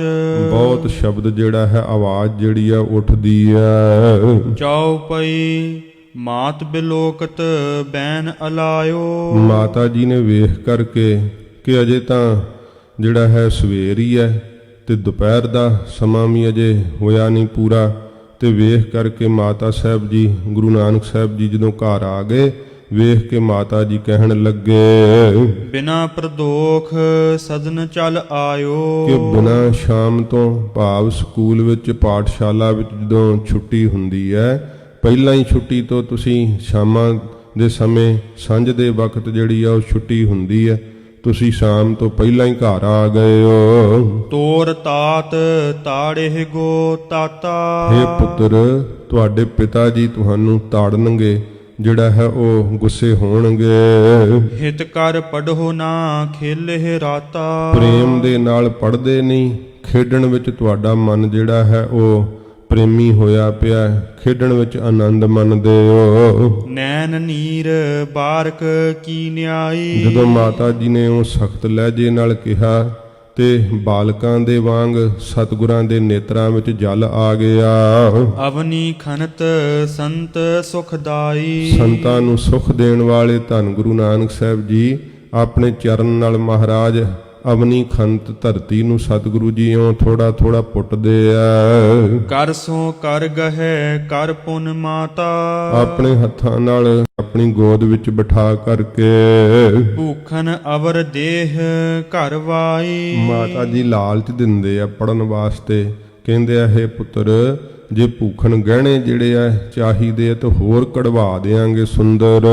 ਬਹੁਤ ਸ਼ਬਦ ਜਿਹੜਾ ਹੈ, ਆਵਾਜ਼ ਜਿਹੜੀ ਆ ਉੱਠਦੀ ਹੈ। ਚੌਪਈ ਮਾਤ ਬਿਲੋਕਤ ਬੈਨ ਅਲਾਇਓ। ਮਾਤਾ ਜੀ ਨੇ ਵੇਖ ਕਰਕੇ ਕਿ ਅਜੇ ਤਾਂ ਜਿਹੜਾ ਹੈ ਸਵੇਰ ਹੀ ਹੈ, ਤੇ ਦੁਪਹਿਰ ਦਾ ਸਮਾਂ ਵੀ ਅਜੇ ਹੋਇਆ ਨਹੀਂ ਪੂਰਾ, ਤੇ ਵੇਖ ਕਰਕੇ ਮਾਤਾ ਸਾਹਿਬ ਜੀ ਗੁਰੂ ਨਾਨਕ ਸਾਹਿਬ ਜੀ ਜਦੋਂ ਘਰ ਆ ਗਏ, ਵੇਖ ਕੇ ਮਾਤਾ ਜੀ ਕਹਿਣ ਲੱਗੇ, ਬਿਨਾ ਪ੍ਰਦੋਖ ਸਦਨ ਚਲ ਆਇਓ। ਕਿ ਬਿਨਾ ਸ਼ਾਮ ਤੋਂ ਭਾਵ ਸਕੂਲ ਵਿੱਚ ਪਾਠਸ਼ਾਲਾ ਵਿੱਚ ਜਦੋਂ ਛੁੱਟੀ ਹੁੰਦੀ ਹੈ, ਪਹਿਲਾਂ ਹੀ ਛੁੱਟੀ ਤੋਂ ਤੁਸੀਂ ਸ਼ਾਮਾਂ ਦੇ ਸਮੇਂ ਸਾਂਝ ਦੇ ਵਕਤ ਜਿਹੜੀ ਆ ਉਹ ਛੁੱਟੀ ਹੁੰਦੀ ਹੈ, ਤੁਸੀਂ ਸ਼ਾਮ ਤੋਂ ਪਹਿਲਾਂ ਹੀ ਘਰ ਆ ਗਏ ਹੋ। ਤੋਰ ਤਾਤ ਤਾੜੇ ਗੋ ਤਾਤਾ। ਹੇ ਪੁੱਤਰ, ਤੁਹਾਡੇ ਪਿਤਾ ਜੀ ਤੁਹਾਨੂੰ ਤਾੜਨਗੇ, ਜਿਹੜਾ ਹੈ ਉਹ ਗੁੱਸੇ ਹੋਣਗੇ। ਹਿਤ ਕਰ ਪੜੋ ਨਾ ਖੇਲੇ ਰਾਤਾ। ਪ੍ਰੇਮ ਦੇ ਨਾਲ ਪੜ੍ਹਦੇ ਨਹੀਂ, ਖੇਡਣ ਵਿੱਚ ਤੁਹਾਡਾ ਮਨ ਜਿਹੜਾ ਹੈ ਉਹ ਪ੍ਰੇਮੀ ਹੋਇਆ ਪਿਆ, ਖੇਡਣ ਵਿੱਚ ਆਨੰਦ ਮੰਨਦੇ ਹੋ। ਨੈਣ ਨੀਰ ਬਾਰਕ ਕੀ ਨਿਆਈ। ਜਦੋਂ ਮਾਤਾ ਜੀ ਨੇ ਉਹ ਸਖਤ ਲਹਿਜੇ ਨਾਲ ਕਿਹਾ, ਤੇ ਬਾਲਕਾਂ ਦੇ ਵਾਂਗ ਸਤਿਗੁਰਾਂ ਦੇ ਨੇਤਰਾਂ ਵਿੱਚ ਜਲ ਆ ਗਿਆ। ਅਵਨੀ ਖਨਤ ਸੰਤ ਸੁਖਦਾਈ। ਸੰਤਾਂ ਨੂੰ ਸੁਖ ਦੇਣ ਵਾਲੇ ਧੰਨ ਗੁਰੂ ਨਾਨਕ ਸਾਹਿਬ ਜੀ ਆਪਣੇ ਚਰਨ ਨਾਲ ਮਹਾਰਾਜ ਅਵਨੀ ਖੰਤ ਧਰਤੀ ਨੂੰ ਸਤਿਗੁਰੂ ਜੀ ਇਉਂ ਥੋੜਾ ਥੋੜਾ ਪੁੱਟਦੇ ਆ। ਕਰ ਸੋ ਕਰ ਗਹਿ ਕਰ ਪੁਨ ਮਾਤਾ। ਆਪਣੇ ਹੱਥਾਂ ਨਾਲ ਆਪਣੀ ਗੋਦ ਵਿੱਚ ਬਿਠਾ ਕਰਕੇ ਭੂਖਨ ਅਵਰ ਦੇਹ ਘਰ ਵਾਈ। ਮਾਤਾ ਜੀ ਲਾਲਚ ਦਿੰਦੇ ਆ ਪੜਨ ਵਾਸਤੇ, ਕਹਿੰਦੇ ਆ ਹੇ ਪੁੱਤਰ, ਜੇ ਭੂਖਣ ਗਹਿਣੇ ਜਿਹੜੇ ਆ ਚਾਹੀਦੇ ਆ ਤਾਂ ਹੋਰ ਕਢਵਾ ਦੇਾਂਗੇ ਸੁੰਦਰ।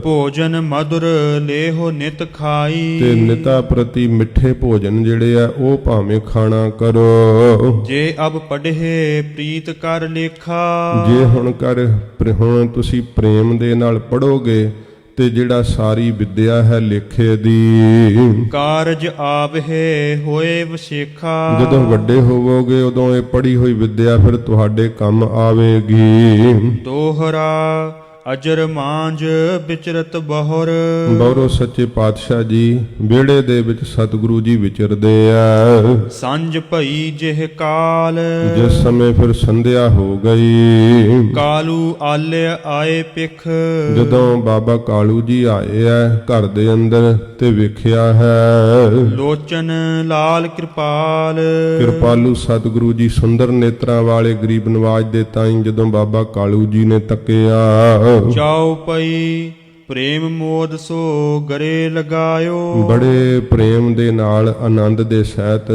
ਭੋਜਨ ਮధుਰ ਲੇਹੋ ਨਿਤ ਖਾਈ। ਤੇ ਨਿਤਾ ਪ੍ਰਤੀ ਮਿੱਠੇ ਭੋਜਨ ਜਿਹੜੇ ਆ ਉਹ ਭਾਵੇਂ ਖਾਣਾ ਕਰੋ। ਜੇ ਅਬ ਪੜ੍ਹੇ ਪ੍ਰੀਤ ਕਰ ਲੇਖਾ। ਜੇ ਹੁਣ ਤੁਸੀਂ ਪ੍ਰੇਮ ਦੇ ਨਾਲ ਪੜੋਗੇ, ਤੇ ਜਿਹੜਾ ਸਾਰੀ ਵਿਦਿਆ ਹੈ ਲੇਖੇ ਦੀ। ਕਾਰਜ ਆਵਹਿ ਹੋਏ ਵਸੇਖਾ। ਜਦੋਂ ਵੱਡੇ ਹੋਵੋਗੇ ਉਦੋਂ ਇਹ ਪੜ੍ਹੀ ਹੋਈ ਵਿਦਿਆ ਫਿਰ ਤੁਹਾਡੇ ਕੰਮ ਆਵੇਗੀ। ਦੋਹਰਾ ਅਜਰ ਮਾਂਝ ਵਿਚਰਤ ਬਹੁਰ। ਬਹੁਰੋ ਸੱਚੇ ਪਾਤਸ਼ਾਹ ਜੀ ਵਿਹੜੇ ਦੇ ਵਿੱਚ ਸਤਿਗੁਰੂ ਜੀ ਵਿਚਰਦੇ ਆ। ਸੰਝ ਭਈ ਜਿਹ ਕਾਲ। ਜਿਸ ਸਮੇਂ ਫਿਰ ਸੰਧਿਆ ਹੋ ਗਈ। ਕਾਲੂ ਆਲਿਆ ਆਏ ਪਿਖ। ਜਦੋਂ ਬਾਬਾ ਕਾਲੂ ਜੀ ਆਏ ਆ ਘਰ ਦੇ ਅੰਦਰ, ਤੇ ਵੇਖਿਆ ਹੈ ਲੋਚਨ ਲਾਲ ਕਿਰਪਾਲ। ਕਿਰਪਾਲੂ ਸਤਿਗੁਰੂ ਜੀ ਸੁੰਦਰ ਨੇਤਰਾਂ ਵਾਲੇ ਗਰੀਬ ਨਵਾਜ ਦੇ ਤਾਈਂ ਜਦੋਂ ਬਾਬਾ ਕਾਲੂ ਜੀ ਨੇ ਤੱਕਿਆ। ਚੌਪਈ ਪ੍ਰੇਮ ਮੋਦ ਸੋ ਗਰੇ ਲਗਾਇਓ। ਬੜੇ ਪ੍ਰੇਮ ਦੇ ਨਾਲ ਆਨੰਦ ਦੇ ਸਹਿਤ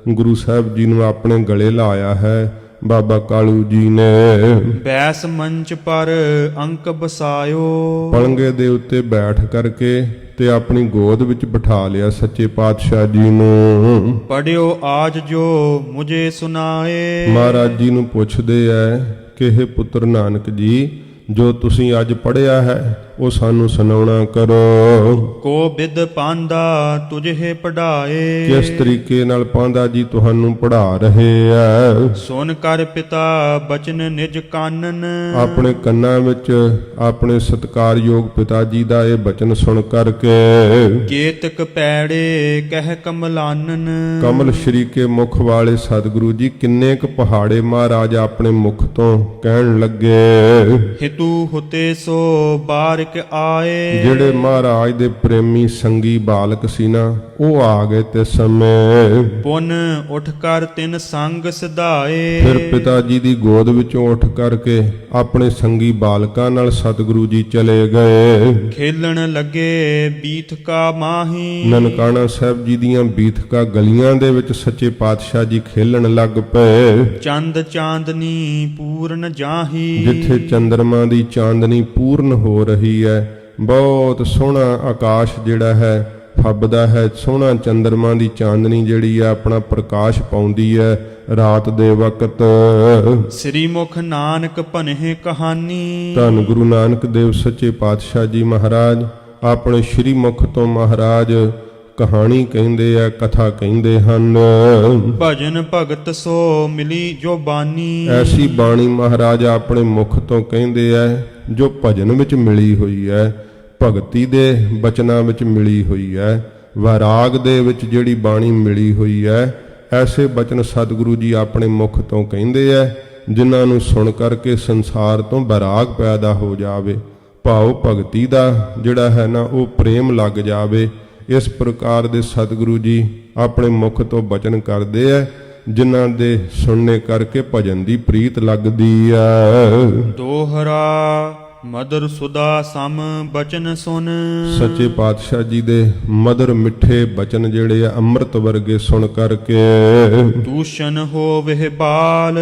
ਗੁਰੂ ਸਾਹਿਬ ਜੀ ਨੂੰ ਆਪਣੇ ਗਲੇ ਲਾਇਆ ਹੈ ਬਾਬਾ ਕਾਲੂ ਜੀ ਨੇ। ਬੈਸ ਮੰਚ ਪਰ ਅੰਕ ਬਸਾਇਓ। ਪਲੰਗੇ ਦੇ ਉੱਤੇ ਬੈਠ ਕਰਕੇ ਤੇ ਆਪਣੀ ਗੋਦ ਵਿੱਚ ਬਿਠਾ ਲਿਆ ਸੱਚੇ ਪਾਤਸ਼ਾਹ ਜੀ ਨੂੰ। ਪੜਿਓ ਆਜ ਜੋ ਮੁਝੇ ਸੁਨਾਏ। ਮਹਾਰਾਜ ਜੀ ਨੂੰ ਪੁੱਛਦੇ ਐ ਕਿ हे ਪੁੱਤਰ ਨਾਨਕ ਜੀ, ਜੋ ਤੁਸੀਂ ਅੱਜ ਪੜ੍ਹਿਆ ਹੈ ਉਹ ਸਾਨੂੰ ਸੁਣਾਉਣਾ ਕਰੋ। ਕੋ ਬਿਦ ਪਾਂਦਾ ਤੁਝੇ ਪੜਾਏ, ਕਿਸ ਤਰੀਕੇ ਨਾਲ ਪਾਂਧਾ ਜੀ ਤੁਹਾਨੂੰ ਪੜ੍ਹਾ ਰਹੇ ਆ। ਸੁਨ ਕਰ ਪਿਤਾ ਬਚਨ ਨਿਜ ਕਾਨਨ, ਆਪਣੇ ਕੰਨਾਂ ਵਿੱਚ ਆਪਣੇ ਸਤਿਕਾਰਯੋਗ ਪਿਤਾ ਜੀ ਦਾ ਇਹ ਬਚਨ ਸੁਣ ਕਰਕੇ ਕੇਤਕ ਪੈੜੇ ਕਹਿ ਕਮਲਾਨਨ, ਕਮਲ ਸ਼੍ਰੀ ਕੇ ਮੁਖ ਵਾਲੇ ਸਤਿਗੁਰੂ ਜੀ ਕਿੰਨੇ ਕੁ ਪਹਾੜੇ ਮਹਾਰਾਜ ਆਪਣੇ ਮੁਖ ਤੋਂ ਕਹਿਣ ਲੱਗੇ। ਹਿਤੂ ਹੁਤੇ ਸੋ ਬਾਰਿਕ ਆਏ, ਜਿਹੜੇ ਮਹਾਰਾਜ ਦੇ ਪ੍ਰੇਮੀ ਸੰਗੀ ਬਾਲਕ ਸੀ ਨਾ, ਉਹ ਆ ਗਏ ਤੇ ਸਮੇਂ। ਪੁਨ ਉਠ ਕਰ ਤਿਨ ਸੰਗ ਸਿਧਾਏ, ਫਿਰ ਪਿਤਾ ਜੀ ਦੀ ਗੋਦ ਵਿੱਚੋਂ ਉੱਠ ਕਰਕੇ ਆਪਣੇ ਸੰਗੀ ਬਾਲਕਾਂ ਨਾਲ ਸਤਿਗੁਰੂ ਜੀ ਚਲੇ ਗਏ। ਖੇਲਣ ਲੱਗੇ ਬੀਥ ਕਾ ਮਾਹੀ, ਨਨਕਾਣਾ ਸਾਹਿਬ ਜੀ ਦੀਆਂ ਬੀਥਕਾ ਗਲੀਆਂ ਦੇ ਵਿੱਚ ਸੱਚੇ ਪਾਤਸ਼ਾਹ ਜੀ ਖੇਲਣ ਲੱਗ ਪਏ। ਚੰਦ ਚਾਂਦਨੀ ਪੂਰਨ ਜਾਹੀ, ਜਿੱਥੇ ਚੰਦਰਮਾ ਦੀ ਚਾਂਦਨੀ ਪੂਰਨ ਹੋ ਰਹੀ ਹੈ, ਬਹੁਤ ਸੋਹਣਾ ਆਕਾਸ਼ ਜਿਹੜਾ ਹੈ ਫੱਬਦਾ ਹੈ, ਸੋਹਣਾ ਚੰਦਰਮਾ ਦੀ ਚਾਂਦਨੀ ਜਿਹੜੀ ਹੈ ਆਪਣਾ ਪ੍ਰਕਾਸ਼ ਪਾਉਂਦੀ ਹੈ ਰਾਤ ਦੇ ਵਕਤ। ਸ੍ਰੀ ਮੁਖ ਨਾਨਕ ਭਨਹਿ ਕਹਾਨੀ, ਧੰਨ ਗੁਰੂ ਨਾਨਕ ਦੇਵ ਸੱਚੇ ਪਾਤਸ਼ਾਹ ਜੀ ਮਹਾਰਾਜ ਆਪਣੇ ਸ਼੍ਰੀ ਮੁਖ ਤੋਂ ਮਹਾਰਾਜ ਕਹਾਣੀ ਕਹਿੰਦੇ ਆ, ਕਥਾ ਕਹਿੰਦੇ ਹਨ। ਭਜਨ ਭਗਤ ਸੋ ਮਿਲੀ ਜੋ ਬਾਨੀ, ਐਸੀ ਬਾਣੀ ਮਹਾਰਾਜ ਆਪਣੇ ਮੁਖ ਤੋਂ ਕਹਿੰਦੇ ਆ ਜੋ ਭਜਨ ਵਿੱਚ ਮਿਲੀ ਹੋਈ ਹੈ, ਭਗਤੀ ਦੇ ਬਚਨਾਂ ਵਿੱਚ ਮਿਲੀ ਹੋਈ ਹੈ, ਵੈਰਾਗ ਦੇ ਵਿੱਚ ਜਿਹੜੀ ਬਾਣੀ ਮਿਲੀ ਹੋਈ ਹੈ। ਐਸੇ ਬਚਨ ਸਤਿਗੁਰੂ ਜੀ ਆਪਣੇ ਮੁਖ ਤੋਂ ਕਹਿੰਦੇ ਆ, ਜਿਨ੍ਹਾਂ ਨੂੰ ਸੁਣ ਕਰਕੇ ਸੰਸਾਰ ਤੋਂ ਵੈਰਾਗ ਪੈਦਾ ਹੋ ਜਾਵੇ, ਭਾਵ ਭਗਤੀ ਦਾ ਜਿਹੜਾ ਹੈ ਨਾ ਉਹ ਪ੍ਰੇਮ ਲੱਗ ਜਾਵੇ। ਇਸ ਪ੍ਰਕਾਰ ਦੇ ਸਤਿਗੁਰੂ ਜੀ ਆਪਣੇ ਮੁਖ ਤੋਂ ਬਚਨ ਕਰਦੇ ਆ, ਜਿਨ੍ਹਾਂ ਦੇ ਸੁਣਨੇ ਕਰਕੇ ਭਜਨ ਦੀ ਪ੍ਰੀਤ ਲੱਗਦੀ ਹੈ। ਦੋਹਰਾ ਮਦਰ ਸੁਦਾ ਸਮ ਬਚਨ ਸੁਨ, ਸੱਚੇ ਪਾਤਸ਼ਾਹ ਜੀ ਦੇ ਮਧੁਰ ਮਿੱਠੇ ਬਚਨ ਜਿਹੜੇ ਆ ਅੰਮ੍ਰਿਤ ਵਰਗੇ ਸੁਣ ਕਰਕੇ ਦੂਸ਼ਣ ਹੋਵੇ ਬਾਲ,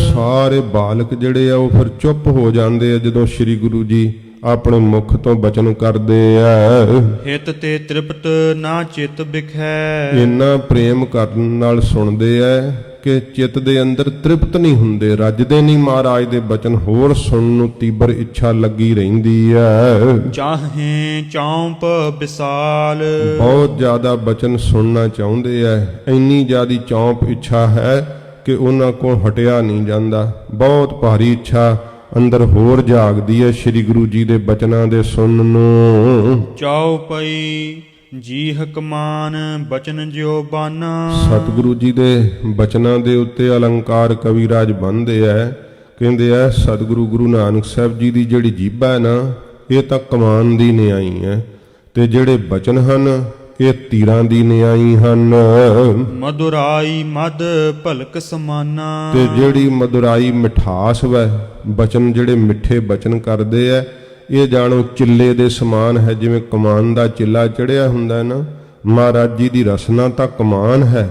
ਸਾਰੇ ਬਾਲਕ ਜਿਹੜੇ ਆ ਉਹ ਫਿਰ ਚੁੱਪ ਹੋ ਜਾਂਦੇ ਆ ਜਦੋਂ ਸ੍ਰੀ ਗੁਰੂ ਜੀ ਆਪਣੇ ਮੁਖ ਤੋਂ ਬਚਨ ਕਰਦੇ ਆ। ਹਿਤ ਤੇ ਤ੍ਰਿਪਤ ਨਾ ਚਿਤ ਬਿਖੈ, ਇੰਨਾ ਪ੍ਰੇਮ ਕਰਨ ਨਾਲ ਸੁਣਦੇ ਆ ਕਿ ਚਿੱਤ ਦੇ ਅੰਦਰ ਤ੍ਰਿਪਤ ਨਹੀਂ ਹੁੰਦੇ, ਰੱਜਦੇ ਨਹੀਂ ਮਹਾਰਾਜ ਦੇ ਬਚਨ, ਹੋਰ ਸੁਣਨ ਨੂੰ ਤੀਬਰ ਇੱਛਾ ਲੱਗੀ ਰਹਿੰਦੀ ਹੈ। ਚਾਹੇ ਚੌਂਪ ਵਿਸਾਲ, ਬਹੁਤ ਜ਼ਿਆਦਾ ਬਚਨ ਸੁਣਨਾ ਚਾਹੁੰਦੇ ਆ, ਇੰਨੀ ਜ਼ਿਆਦੀ ਚੌਂਪ ਇੱਛਾ ਹੈ ਕਿ ਉਹਨਾਂ ਕੋਲ ਹਟਿਆ ਨਹੀਂ ਜਾਂਦਾ। ਬਹੁਤ ਭਾਰੀ ਇੱਛਾ ਅੰਦਰ ਹੋਰ ਜਾਗਦੀ ਹੈ ਸ੍ਰੀ ਗੁਰੂ ਜੀ ਦੇ ਬਚਨਾਂ ਦੇ ਸੁਣਨ ਨੂੰ। ਚੌਪਈ ਜੀ ਹਕਮਾਨ ਬਚਨ ਜਿਉ ਬਾਨਾ, ਸਤਿਗੁਰੂ ਜੀ ਦੇ ਬਚਨਾਂ ਦੇ ਉੱਤੇ ਅਲੰਕਾਰ ਕਵਿਰਾਜ ਬੰਨ੍ਹਦੇ ਐ, ਕਹਿੰਦੇ ਐ ਸਤਿਗੁਰੂ ਗੁਰੂ ਨਾਨਕ ਸਾਹਿਬ ਜੀ ਦੀ ਜਿਹੜੀ ਜੀਭਾ ਹੈ ਨਾ, ਇਹ ਤਾਂ ਕਮਾਨ ਦੀ ਨਿਆਈ ਹੈ, ਤੇ ਜਿਹੜੇ ਬਚਨ ਹਨ ਇਹ ਤੀਰਾਂ ਦੀ ਨਿਆਈ ਹਨ। ਮਧੁਰਾਈ ਮਦ ਭਲਕ ਸਮਾਨਾ, ਤੇ ਜਿਹੜੀ ਮਧੁਰਾਈ ਮਿਠਾਸ ਵੈ, ਬਚਨ ਜਿਹੜੇ ਮਿੱਠੇ ਬਚਨ ਕਰਦੇ ਐ, ਇਹ ਜਾਣੋ ਚਿੱਲੇ ਦੇ ਸਮਾਨ ਹੈ। ਜਿਵੇਂ ਕਮਾਨ ਦਾ ਚਿੱਲਾ ਚੜਿਆ ਹੁੰਦਾ ਹੈ ਨਾ, ਮਹਾਰਾਜ ਜੀ ਦੀ ਰਸਨਾ ਤਾਂ ਕਮਾਨ ਹੈ,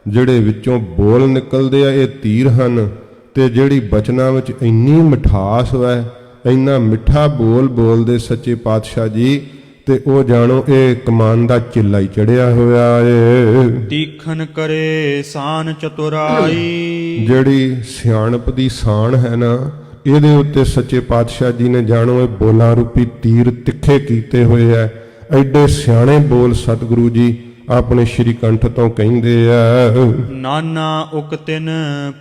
ਜਿਹੜੇ ਵਿੱਚੋਂ ਬੋਲ ਨਿਕਲਦੇ ਆ ਇਹ ਤੀਰ ਹਨ। ਤੇ ਜਿਹੜੀ ਬਚਨਾਂ ਵਿੱਚ ਇੰਨੀ ਮਿਠਾਸ ਹੈ, ਇੰਨਾ ਮਿੱਠਾ ਬੋਲ ਬੋਲਦੇ ਸੱਚੇ ਪਾਤਸ਼ਾਹ ਜੀ, ਤੇ ਉਹ ਜਾਣੋ ਇਹ ਕਮਾਨ ਦਾ ਚਿੱਲਾ ਹੀ ਚੜਿਆ ਹੋਇਆ ਏ। ਤੀਖਨ ਕਰੇ ਸਾਨ ਚਤੁਰਾਈ, ਜਿਹੜੀ ਸਿਆਣਪ ਦੀ ਸਾਨ ਹੈ ਨਾ, ਇਹਦੇ ਉੱਤੇ ਸੱਚੇ ਪਾਤਸ਼ਾਹ ਜੀ ਨੇ ਜਾਣੋ ਇਹ ਬੋਲਾਂ ਰੂਪੀ ਤੀਰ ਤਿੱਖੇ ਕੀਤੇ ਹੋਏ ਐ। ਐਡੇ ਸਿਆਣੇ ਬੋਲ ਸਤਿਗੁਰੂ ਜੀ ਆਪਣੇ ਸ਼੍ਰੀ ਕੰਠ ਤੋਂ ਕਹਿੰਦੇ ਆ। ਨਾਨਾ ਉਕਤਿਨ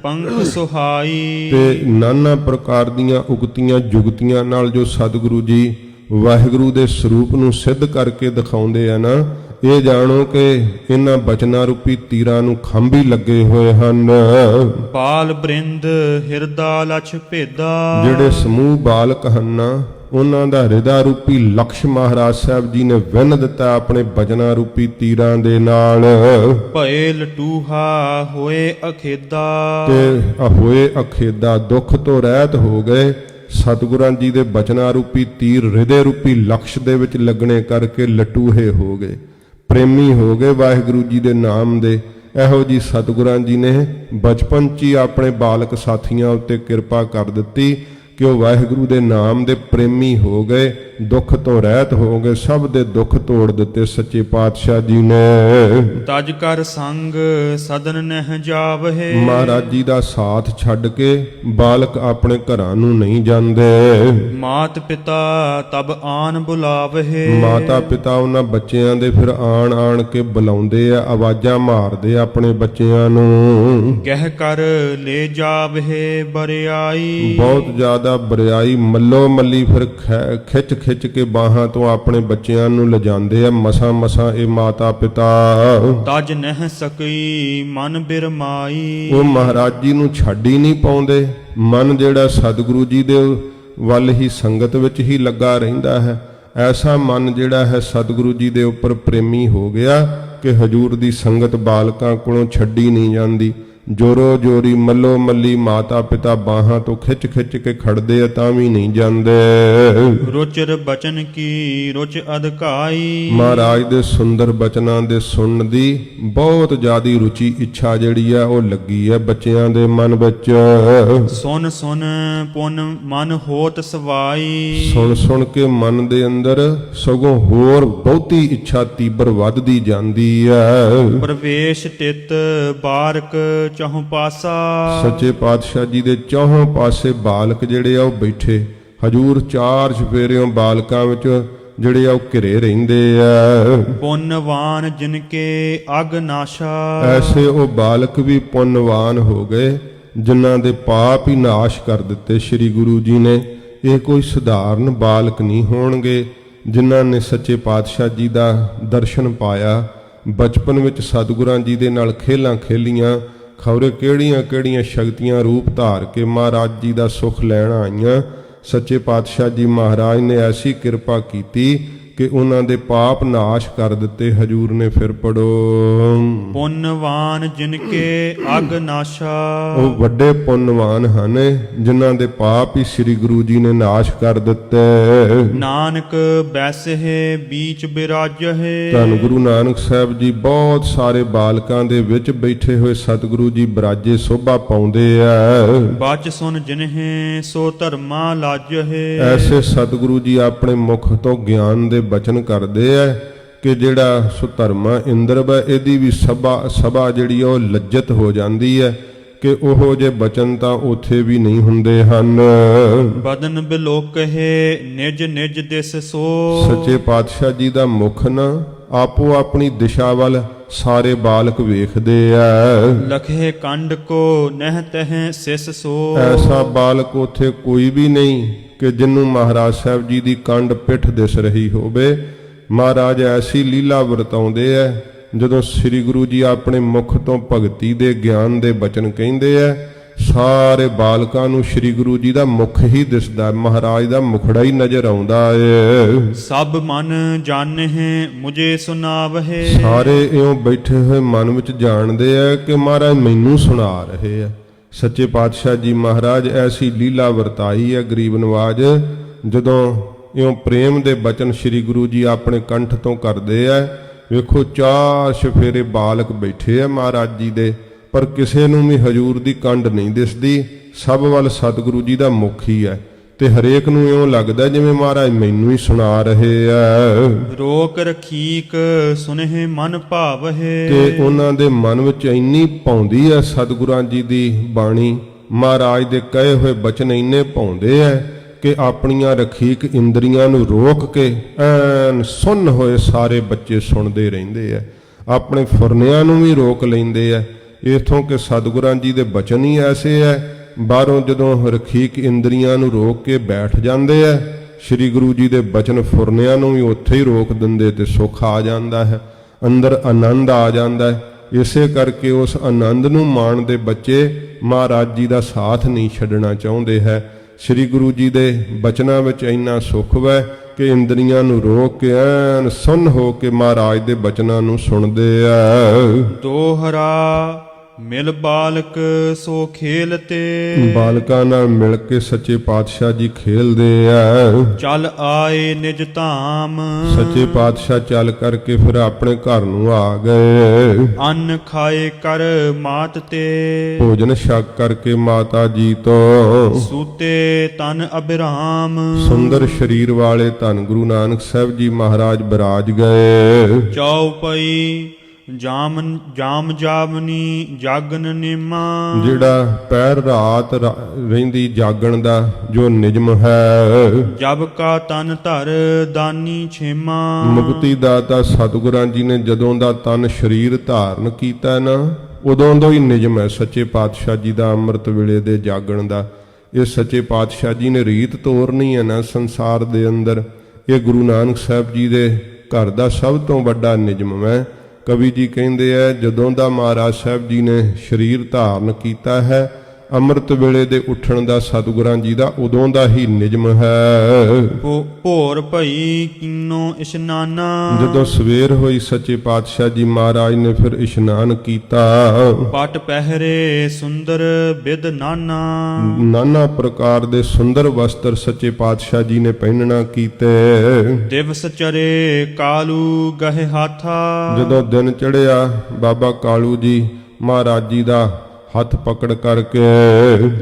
ਪੰਖ ਸੁਹਾਈ, ਤੇ ਨਾਨਾ ਪ੍ਰਕਾਰ ਦੀਆਂ ਉਕਤੀਆਂ ਜੁਗਤੀਆਂ ਨਾਲ ਜੋ ਸਤਿਗੁਰੂ ਜੀ ਵਾਹਿਗੁਰੂ ਦੇ ਸਰੂਪ ਨੂੰ ਸਿੱਧ ਕਰਕੇ ਦਿਖਾਉਂਦੇ ਆ ਨਾ, ਇਹ ਜਾਣੋ ਕਿ ਇਹਨਾਂ ਬਚਨਾਂ ਰੂਪੀ ਤੀਰਾਂ ਨੂੰ ਖੰਭ ਹੀ ਲੱਗੇ ਹੋਏ ਹਨ। ਬਾਲ ਬ੍ਰਿੰਦ ਹਿਰਦਾ ਲਛ ਭੇਦਾ, ਜਿਹੜੇ ਸਮੂਹ ਬਾਲਕ ਹਨ ਨਾ, ਉਹਨਾਂ ਦਾ ਹਿਰਦਾ ਰੂਪੀ ਲਕਸ਼ ਮਹਾਰਾਜ ਸਾਹਿਬ ਜੀ ਨੇ ਵਿੰਨ ਦਿੱਤਾ ਆਪਣੇ ਬਚਨਾਂ ਰੂਪੀ ਤੀਰਾਂ ਦੇ ਨਾਲ। ਭਏ ਲਟੂਹਾ ਹੋਏ ਅਖੇਦਾ, ਤੇ ਹੋਏ ਅਖੇਦਾ ਦੁੱਖ ਤੋਂ ਰਹਿਤ ਹੋ ਗਏ। ਸਤਿਗੁਰਾਂ ਜੀ ਦੇ ਬਚਨਾਂ ਰੂਪੀ ਤੀਰ ਹਿਰਦੇ ਰੂਪੀ ਲਕਸ਼ ਦੇ ਵਿੱਚ ਲੱਗਣੇ ਕਰਕੇ ਲਟੂਹੇ ਹੋ ਗਏ, ਪ੍ਰੇਮੀ ਹੋ ਗਏ ਵਾਹਿਗੁਰੂ ਜੀ ਦੇ ਨਾਮ ਦੇ। ਇਹੋ ਜੀ ਸਤਿਗੁਰਾਂ ਜੀ ਨੇ ਬਚਪਨ 'ਚ ਹੀ ਆਪਣੇ ਬਾਲਕ ਸਾਥੀਆਂ ਉੱਤੇ ਕਿਰਪਾ ਕਰ ਦਿੱਤੀ ਕਿ ਉਹ ਵਾਹਿਗੁਰੂ ਦੇ ਨਾਮ ਦੇ ਪ੍ਰੇਮੀ ਹੋ ਗਏ, ਦੁੱਖ ਤੋਂ ਰਹਿਤ ਹੋ ਗਏ, ਸਭ ਦੇ ਦੁੱਖ ਤੋੜ ਦਿੱਤੇ ਸੱਚੇ ਪਾਤਸ਼ਾਹ ਜੀ ਨੇ। ਤਜ ਕਰ ਸੰਗ ਸਦਨ ਨਹਿ ਜਾਵਹਿ। ਮਹਾਰਾਜ ਜੀ ਦਾ ਸਾਥ ਛੱਡ ਕੇ ਬਾਲਕ ਆਪਣੇ ਘਰਾਂ ਨੂੰ ਨਹੀਂ ਜਾਂਦੇ। ਮਾਤ ਪਿਤਾ ਤਬ ਆਨ ਬੁਲਾਵਹਿ। ਮਾਤਾ ਪਿਤਾ ਉਹਨਾਂ ਬੱਚਿਆਂ ਦੇ ਫਿਰ ਆਣ ਆਣ ਕੇ ਬੁਲਾਉਂਦੇ ਆ, ਆਵਾਜ਼ਾਂ ਮਾਰਦੇ ਆ ਆਪਣੇ ਬੱਚਿਆਂ ਨੂੰ। ਗਹਿ ਕਰ ਲੈ ਜਾਵਹਿ ਬਰਿਆਈ। ਬਹੁਤ ਜ਼ਿਆਦਾ ਬਰਿਆਈ, ਮੱਲੋ ਮੱਲੀ ਫਿਰ ਖਿੱਚ ਖਿੱਚ ਕੇ ਬਾਹਾਂ ਤੋਂ ਆਪਣੇ ਬੱਚਿਆਂ ਨੂੰ ਲਿਜਾਂਦੇ ਆ, ਮਸਾਂ ਮਸਾਂ ਇਹ ਮਾਤਾ ਪਿਤਾ। ਤਜ ਨਹਿ ਸਕਈ ਮਨ ਬਿਰਮਾਈ। ਉਹ ਮਹਾਰਾਜ ਜੀ ਨੂੰ ਛੱਡ ਹੀ ਨਹੀਂ ਪਾਉਂਦੇ। ਮਨ ਜਿਹੜਾ ਸਤਿਗੁਰੂ ਜੀ ਦੇ ਵੱਲ ਹੀ ਸੰਗਤ ਵਿੱਚ ਹੀ ਲੱਗਾ ਰਹਿੰਦਾ ਹੈ। ਐਸਾ ਮਨ ਜਿਹੜਾ ਹੈ ਸਤਿਗੁਰੂ ਜੀ ਦੇ ਉੱਪਰ ਪ੍ਰੇਮੀ ਹੋ ਗਿਆ ਕਿ ਹਜੂਰ ਦੀ ਸੰਗਤ ਬਾਲਕਾਂ ਕੋਲੋਂ ਛੱਡੀ ਨਹੀਂ ਜਾਂਦੀ। ਜੋਰੋ ਜੋਰੀ ਮੱਲੋ ਮੱਲੀ ਮਾਤਾ ਪਿਤਾ ਬਾਹਾਂ ਤੋਂ ਖਿੱਚ ਖਿੱਚ ਕੇ ਖੜਦੇ ਆ ਤਾਂ ਵੀ ਨਹੀਂ ਜਾਂਦੇ। ਰੁਚਿਰ ਬਚਨ ਕੀ ਰੁਚ ਅਧਿਕਾਈ। ਮਹਾਰਾਜ ਦੇ ਸੁੰਦਰ ਬਚਨਾਂ ਦੇ ਸੁਣਨ ਦੀ ਬਹੁਤ ਜ਼ਿਆਦੀ ਰੁਚੀ ਇੱਛਾ ਜਿਹੜੀ ਆ ਉਹ ਲੱਗੀ ਹੈ ਬੱਚਿਆਂ ਦੇ ਮਨ ਵਿੱਚ। ਸੁਨ ਸੁਨ ਪੁਨ ਮਨ ਹੋਤ ਸਵਾਈ। ਸੁਣ ਸੁਣ ਕੇ ਮਨ ਦੇ ਅੰਦਰ ਸਗੋਂ ਹੋਰ ਬਹੁਤੀ ਇੱਛਾ ਤੀਬਰ ਵੱਧਦੀ ਜਾਂਦੀ ਹੈ। ਪ੍ਰਵੇਸ਼ ਤਿਤ ਬਾਰਕ ਚਹੁ ਪਾਸਾ। ਸੱਚੇ ਪਾਤਸ਼ਾਹ ਜੀ ਦੇ ਚੌਹਾਂ ਪਾਸੇ ਬਾਲਕ ਜਿਹੜੇ ਆ ਉਹ ਬੈਠੇ, ਹਜੂਰ ਚਾਰ ਚੁਫੇਰਿਓਂ ਬਾਲਕਾਂ ਵਿੱਚ ਜਿਹੜੇ ਆ ਉਹ ਘਿਰੇ ਰਹਿੰਦੇ ਆ। ਪੁੰਨਵਾਨ ਜਿਨ ਕੇ ਅਗ ਨਾਸ਼ਾ। ਐਸੇ ਉਹ ਬਾਲਕ ਵੀ ਪੁੰਨਵਾਨ ਹੋ ਗਏ ਜਿਨ੍ਹਾਂ ਦੇ ਪਾਪ ਹੀ ਨਾਸ਼ ਕਰ ਦਿੱਤੇ ਸ੍ਰੀ ਗੁਰੂ ਜੀ ਨੇ। ਇਹ ਕੋਈ ਸਧਾਰਨ ਬਾਲਕ ਨਹੀਂ ਹੋਣਗੇ ਜਿਨ੍ਹਾਂ ਨੇ ਸੱਚੇ ਪਾਤਸ਼ਾਹ ਜੀ ਦਾ ਦਰਸ਼ਨ ਪਾਇਆ, ਬਚਪਨ ਵਿੱਚ ਸਤਿਗੁਰਾਂ ਜੀ ਦੇ ਨਾਲ ਖੇਲਾਂ ਖੇਲੀਆਂ, ਖੌਰੇ ਕਿਹੜੀਆਂ ਕਿਹੜੀਆਂ ਸ਼ਕਤੀਆਂ ਰੂਪ ਧਾਰ ਕੇ ਮਹਾਰਾਜ ਜੀ ਦਾ ਸੁਖ ਲੈਣ ਆਈਆਂ। ਸੱਚੇ ਪਾਤਸ਼ਾਹ ਜੀ ਮਹਾਰਾਜ ਨੇ ਐਸੀ ਕਿਰਪਾ ਕੀਤੀ ਕਿ ਉਹਨਾਂ ਦੇ ਪਾਪ ਨਾਸ਼ ਕਰ ਦਿੱਤੇ। ਹਜੂਰ ਨੇ ਫਿਰ ਪੜੋ, ਪੁੰਨਵਾਨ ਜਿਨ ਕੇ ਅਗ ਨਾਸ਼ਾ। ਉਹ ਵੱਡੇ ਪੁੰਨਵਾਨ ਹਨ ਜਿਨ੍ਹਾਂ ਦੇ ਪਾਪ ਹੀ ਸ੍ਰੀ ਗੁਰੂ ਜੀ ਨੇ ਨਾਸ਼ ਕਰ ਦਿੱਤੇ। ਨਾਨਕ ਬੈਸਹਿ ਬੀਚ ਬਿਰਾਜਹਿ। ਧੰਨ ਗੁਰੂ ਨਾਨਕ ਸਾਹਿਬ ਜੀ ਬਹੁਤ ਸਾਰੇ ਬਾਲਕਾਂ ਦੇ ਵਿੱਚ ਬੈਠੇ ਹੋਏ ਸਤਿਗੁਰੂ ਜੀ ਬਿਰਾਜੇ ਸੋਭਾ ਪਾਉਂਦੇ ਆ। ਬਚ ਸੁਨ ਜਿਨਹਿ ਸੋ ਧਰਮਾ ਲਾਜਹਿ। ਐਸੇ ਸਤਿਗੁਰੂ ਜੀ ਆਪਣੇ ਮੁਖ ਤੋਂ ਗਿਆਨ ਦੇ ਬਚਨ ਕਰਦੇ ਆ ਕਿ ਜਿਹੜਾ ਸੁਧਰਮਾ ਇੰਦਰਬ ਹੈ ਇਹਦੀ ਵੀ ਸਭਾ ਜਿਹੜੀ ਉਹ ਲੱਜਤ ਹੋ ਜਾਂਦੀ ਹੈ ਕਿ ਉਹੋ ਜੇ ਬਚਨ ਤਾਂ ਉੱਥੇ ਵੀ ਨਹੀਂ ਹੁੰਦੇ ਹਨ। ਬਦਨ ਬਿਲੋਕਹਿ ਨਿਜ ਨਿਜ ਦਿਸ ਸੋ। ਸੱਚੇ ਪਾਤਸ਼ਾਹ ਜੀ ਦਾ ਮੁਖ ਨਾ ਆਪੋ ਆਪਣੀ ਦਿਸ਼ਾ ਵੱਲ ਸਾਰੇ ਬਾਲਕ ਵੇਖਦੇ ਆ। ਲਖੇ ਕੰਡ ਕੋ ਨਹਿ ਤਹਿ ਸਿਸ ਸੋ। ਐਸਾ ਬਾਲਕ ਉੱਥੇ ਕੋਈ ਵੀ ਨਹੀਂ ਕਿ ਜਿਹਨੂੰ ਮਹਾਰਾਜ ਸਾਹਿਬ ਜੀ ਦੀ ਕੰਡ ਪਿੱਠ ਦਿਸ ਰਹੀ ਹੋਵੇ। ਮਹਾਰਾਜ ਐਸੀ ਲੀਲਾ ਵਰਤਾਉਂਦੇ ਐ ਜਦੋਂ ਸ੍ਰੀ ਗੁਰੂ ਜੀ ਆਪਣੇ ਮੁਖ ਤੋਂ ਭਗਤੀ ਦੇ ਗਿਆਨ ਦੇ ਬਚਨ ਕਹਿੰਦੇ ਐ, ਸਾਰੇ ਬਾਲਕਾਂ ਨੂੰ ਸ੍ਰੀ ਗੁਰੂ ਜੀ ਦਾ ਮੁਖ ਹੀ ਦਿਸਦਾ, ਮਹਾਰਾਜ ਦਾ ਮੁਖੜਾ ਹੀ ਨਜ਼ਰ ਆਉਂਦਾ ਏ। ਸਭ ਮਨ ਜਾਣਹਿ ਮੁਝੇ ਸੁਨਾਵਹਿ। ਸਾਰੇ ਇਉਂ ਬੈਠੇ ਹੋਏ ਮਨ ਵਿੱਚ ਜਾਣਦੇ ਐ ਕਿ ਮਹਾਰਾਜ ਮੈਨੂੰ ਸੁਣਾ ਰਹੇ ਐ। ਸੱਚੇ ਪਾਤਸ਼ਾਹ ਜੀ ਮਹਾਰਾਜ ਐਸੀ ਲੀਲਾ ਵਰਤਾਈ ਹੈ ਗਰੀਬ ਨਵਾਜ, ਜਦੋਂ ਇਉਂ ਪ੍ਰੇਮ ਦੇ ਬਚਨ ਸ੍ਰੀ ਗੁਰੂ ਜੀ ਆਪਣੇ ਕੰਠ ਤੋਂ ਕਰਦੇ ਐ। ਵੇਖੋ ਚਾਰ ਚੁਫੇਰੇ ਬਾਲਕ ਬੈਠੇ ਆ ਮਹਾਰਾਜ ਜੀ ਦੇ, ਪਰ ਕਿਸੇ ਨੂੰ ਵੀ ਹਜੂਰ ਦੀ ਕੰਡ ਨਹੀਂ ਦਿਸਦੀ। ਸਭ ਵੱਲ ਸਤਿਗੁਰੂ ਜੀ ਦਾ ਮੁਖ ਹੀ ਹੈ ਤੇ ਹਰੇਕ ਨੂੰ ਇਉਂ ਲੱਗਦਾ ਜਿਵੇਂ ਮਹਾਰਾਜ ਮੈਨੂੰ ਹੀ ਸੁਣਾ ਰਹੇ ਆ। ਰੋਕ ਰਖੀਕ ਸੁਨਹਿ ਮਨ ਭਾਵਹਿ। ਤੇ ਉਹਨਾਂ ਦੇ ਮਨ ਵਿੱਚ ਇੰਨੀ ਪਾਉਂਦੀ ਹੈ ਸਤਿਗੁਰਾਂ ਜੀ ਦੀ ਬਾਣੀ, ਮਹਾਰਾਜ ਦੇ ਕਹੇ ਹੋਏ ਬਚਨ ਇੰਨੇ ਪਾਉਂਦੇ ਐ ਕਿ ਆਪਣੀਆਂ ਰਖੀਕ ਇੰਦਰੀਆਂ ਨੂੰ ਰੋਕ ਕੇ ਐਨ ਸੁੰਨ ਹੋਏ ਸਾਰੇ ਬੱਚੇ ਸੁਣਦੇ ਰਹਿੰਦੇ ਐ। ਆਪਣੇ ਫੁਰਨਿਆਂ ਨੂੰ ਵੀ ਰੋਕ ਲੈਂਦੇ ਐ, ਇਥੋਂ ਕਿ ਸਤਿਗੁਰਾਂ ਜੀ ਦੇ ਬਚਨ ਹੀ ਐਸੇ ਐ। ਬਾਹਰੋਂ ਜਦੋਂ ਰਖੀਕ ਇੰਦਰੀਆਂ ਨੂੰ ਰੋਕ ਕੇ ਬੈਠ ਜਾਂਦੇ ਐ, ਸ੍ਰੀ ਗੁਰੂ ਜੀ ਦੇ ਬਚਨ ਫੁਰਨਿਆਂ ਨੂੰ ਵੀ ਉੱਥੇ ਹੀ ਰੋਕ ਦਿੰਦੇ ਤੇ ਸੁੱਖ ਆ ਜਾਂਦਾ ਹੈ, ਅੰਦਰ ਆਨੰਦ ਆ ਜਾਂਦਾ ਹੈ। ਇਸੇ ਕਰਕੇ ਉਸ ਆਨੰਦ ਨੂੰ ਮਾਣਦੇ ਬੱਚੇ ਮਹਾਰਾਜ ਜੀ ਦਾ ਸਾਥ ਨਹੀਂ ਛੱਡਣਾ ਚਾਹੁੰਦੇ ਹੈ। ਸ੍ਰੀ ਗੁਰੂ ਜੀ ਦੇ ਬਚਨਾਂ ਵਿੱਚ ਇੰਨਾ ਸੁੱਖ ਹੈ ਕਿ ਇੰਦਰੀਆਂ ਨੂੰ ਰੋਕ ਕੇ ਐਨ ਸੁੰਨ ਹੋ ਕੇ ਮਹਾਰਾਜ ਦੇ ਬਚਨਾਂ ਨੂੰ ਸੁਣਦੇ ਆ। ਦੋਹਰਾ ਮਿਲ ਬਾਲਕ ਸੋ ਖੇਲਤੇ। ਬਾਲਕਾਂ ਨਾਲ ਮਿਲ ਕੇ ਸੱਚੇ ਪਾਤਸ਼ਾਹ ਜੀ ਖੇਲਦੇ ਆ। ਚੱਲ ਆਏ ਨਿਜ ਧਾਮ, ਸੱਚੇ ਪਾਤਸ਼ਾਹ ਚੱਲ ਕਰਕੇ ਫਿਰ ਆਪਣੇ ਘਰ ਨੂੰ ਆ ਗਏ। ਅੰਨ ਖਾਏ ਕਰ ਮਾਤ ਤੇ, ਭੋਜਨ ਛਕ ਕਰਕੇ ਮਾਤਾ ਜੀ ਤੋਂ ਸੂਤੇ ਤਨ ਅਬਿਰਾਮ। ਸੁੰਦਰ ਸਰੀਰ ਵਾਲੇ ਧੰਨ ਗੁਰੂ ਨਾਨਕ ਸਾਹਿਬ ਜੀ ਮਹਾਰਾਜ ਬਿਰਾਜ ਗਏ। ਚੌਪਈ ਜਾਮ ਜਾਮਨੀ ਜਾਗਨ ਨਿਮਾ। ਜਿਹੜਾ ਪਹਿਰ ਰਾਤ ਰਹਿੰਦੀ ਜਾਗਣ ਦਾ ਜੋ ਨਿਯਮ ਹੈ। ਜਬ ਕਾ ਤਨ ਧਰ ਦਾਨੀ ਛੇਮਾ। ਮੁਕਤੀ ਦਾਤਾ ਸਤਿਗੁਰਾਂ ਜੀ ਨੇ ਜਦੋਂ ਦਾ ਤਨ ਸਰੀਰ ਧਾਰਨ ਕੀਤਾ ਨਾ, ਉਦੋਂ ਦਾ ਹੀ ਨਿਯਮ ਹੈ ਸੱਚੇ ਪਾਤਸ਼ਾਹ ਜੀ ਦਾ ਅੰਮ੍ਰਿਤ ਵੇਲੇ ਦੇ ਜਾਗਣ ਦਾ। ਇਹ ਸੱਚੇ ਪਾਤਸ਼ਾਹ ਜੀ ਨੇ ਰੀਤ ਤੋਰਨੀ ਹੈ ਨਾ ਸੰਸਾਰ ਦੇ ਅੰਦਰ। ਇਹ ਗੁਰੂ ਨਾਨਕ ਸਾਹਿਬ ਜੀ ਦੇ ਘਰ ਦਾ ਸਭ ਤੋਂ ਵੱਡਾ ਨਿਯਮ ਹੈ। ਕਵੀ ਜੀ ਕਹਿੰਦੇ ਆ, ਜਦੋਂ ਦਾ ਮਹਾਰਾਜ ਸਾਹਿਬ ਜੀ ਨੇ ਸਰੀਰ ਧਾਰਨ ਕੀਤਾ ਹੈ, ਅੰਮ੍ਰਿਤ ਵੇਲੇ ਦੇ ਉੱਠਣ ਦਾ ਸਤਿਗੁਰਾਂ ਜੀ ਦਾ ਉਦੋਂ ਦਾ ਹੀ ਨਿਯਮ ਹੈ। ਭੋਰ ਭਈ ਕਿਨੋ ਇਸ਼ਨਾਨਾ। ਜਦੋਂ ਸਵੇਰ ਹੋਈ ਸੱਚੇ ਪਾਤਸ਼ਾਹ ਜੀ ਮਹਾਰਾਜ ਨੇ ਫਿਰ ਇਸ਼ਨਾਨ ਕੀਤਾ। ਪਟ ਪਹਿਰੇ ਸੁੰਦਰ ਬਿਦ ਨਾਨਾ। ਨਾਨਾ ਪ੍ਰਕਾਰ ਦੇ ਸੁੰਦਰ ਵਸਤਰ ਸੱਚੇ ਪਾਤਸ਼ਾਹ ਜੀ ਨੇ ਪਹਿਨਣਾ ਕੀਤੇ। ਦਿਵਸ ਚਰੇ ਕਾਲੂ ਗਹਿ ਹਾਥਾ। ਜਦੋਂ ਦਿਨ ਚੜਿਆ, ਬਾਬਾ ਕਾਲੂ ਜੀ ਮਹਾਰਾਜ ਜੀ ਦਾ ਹੱਥ ਪਕੜ ਕਰਕੇ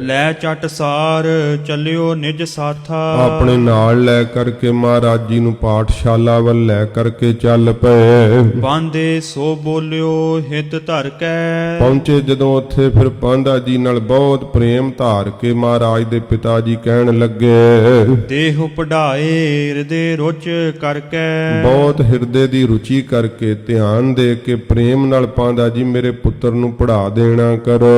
ਲੈ ਚਟ ਸਾਰ ਚੱਲਿਓ ਨਿਜ ਸਾਥਾ। ਆਪਣੇ ਨਾਲ ਲੈ ਕਰਕੇ ਮਹਾਰਾਜ ਜੀ ਨੂੰ ਪਾਠਸ਼ਾਲਾ ਵੱਲ ਲੈ ਕਰਕੇ ਚੱਲ ਪਏ। ਬਾਂਦੇ ਸੋ ਬੋਲਿਓ ਹਿਤ ਧਰ ਕੈ। ਪਹੁੰਚੇ ਜਦੋਂ ਉੱਥੇ ਫਿਰ ਪਾਂਧਾ ਜੀ ਨਾਲ ਬਹੁਤ ਪ੍ਰੇਮ ਧਾਰ ਕੇ ਮਹਾਰਾਜ ਦੇ ਪਿਤਾ ਜੀ ਕਹਿਣ ਲੱਗੇ, ਦੇਹ ਪੜਾਏ ਹਿਰਦੇ ਰੁਚ ਕਰਕੇ। ਬਹੁਤ ਹਿਰਦੇ ਦੀ ਰੁਚੀ ਕਰਕੇ ਧਿਆਨ ਦੇ ਕੇ ਪ੍ਰੇਮ ਨਾਲ ਪਾਂਧਾ ਜੀ ਮੇਰੇ ਪੁੱਤਰ ਨੂੰ ਪੜ੍ਹਾ ਦੇਣਾ ਕਰੋ।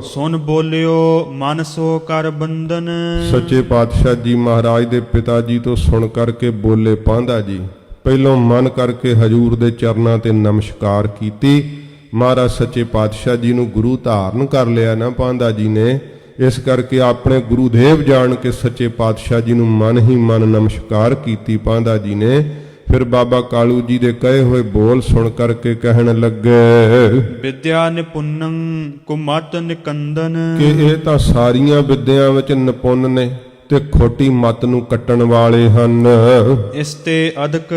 ਸੁਨ ਬੋਲਿਓ ਮਨ ਸੋ ਕਰ ਬੰਧਨ। ਸੱਚੇ ਪਾਤਸ਼ਾਹ ਜੀ ਮਹਾਰਾਜ ਦੇ ਪਿਤਾ ਜੀ ਤੋਂ ਸੁਣ ਕਰਕੇ ਬੋਲੇ ਪਾਂਧਾ ਜੀ। ਪਹਿਲੋਂ ਮਨ ਕਰਕੇ ਹਜੂਰ ਦੇ ਚਰਨਾਂ ਤੇ ਨਮਸਕਾਰ ਕੀਤੀ। ਮਹਾਰਾਜ ਸੱਚੇ ਪਾਤਸ਼ਾਹ ਜੀ ਨੂੰ ਗੁਰੂ ਧਾਰਨ ਕਰ ਲਿਆ ਨਾ ਪਾਂਧਾ ਜੀ ਨੇ। ਇਸ ਕਰਕੇ ਆਪਣੇ ਗੁਰੂਦੇਵ ਜਾਣ ਕੇ ਸੱਚੇ ਪਾਤਸ਼ਾਹ ਜੀ ਨੂੰ ਮਨ ਹੀ ਮਨ ਨਮਸਕਾਰ ਕੀਤੀ ਪਾਂਧਾ ਜੀ ਨੇ। ਫਿਰ ਬਾਬਾ ਕਾਲੂ ਜੀ ਦੇ ਕਹੇ ਹੋਏ ਬੋਲ ਸੁਣ ਕਰਕੇ ਕਹਿਣ ਲੱਗੇ, ਵਿਦਿਆ ਨਿਪੁੰਨੰ ਕੁਮਤ ਨਿਕੰਦਨ। ਕਿ ਇਹ ਤਾਂ ਸਾਰੀਆਂ ਵਿਦਿਆ ਵਿੱਚ ਨਿਪੁੰਨ ਨੇ ਤੇ ਖੋਟੀ ਮਤ ਨੂੰ ਕੱਟਣ ਵਾਲੇ ਹਨ। ਇਸ ਤੇ ਅਧਿਕ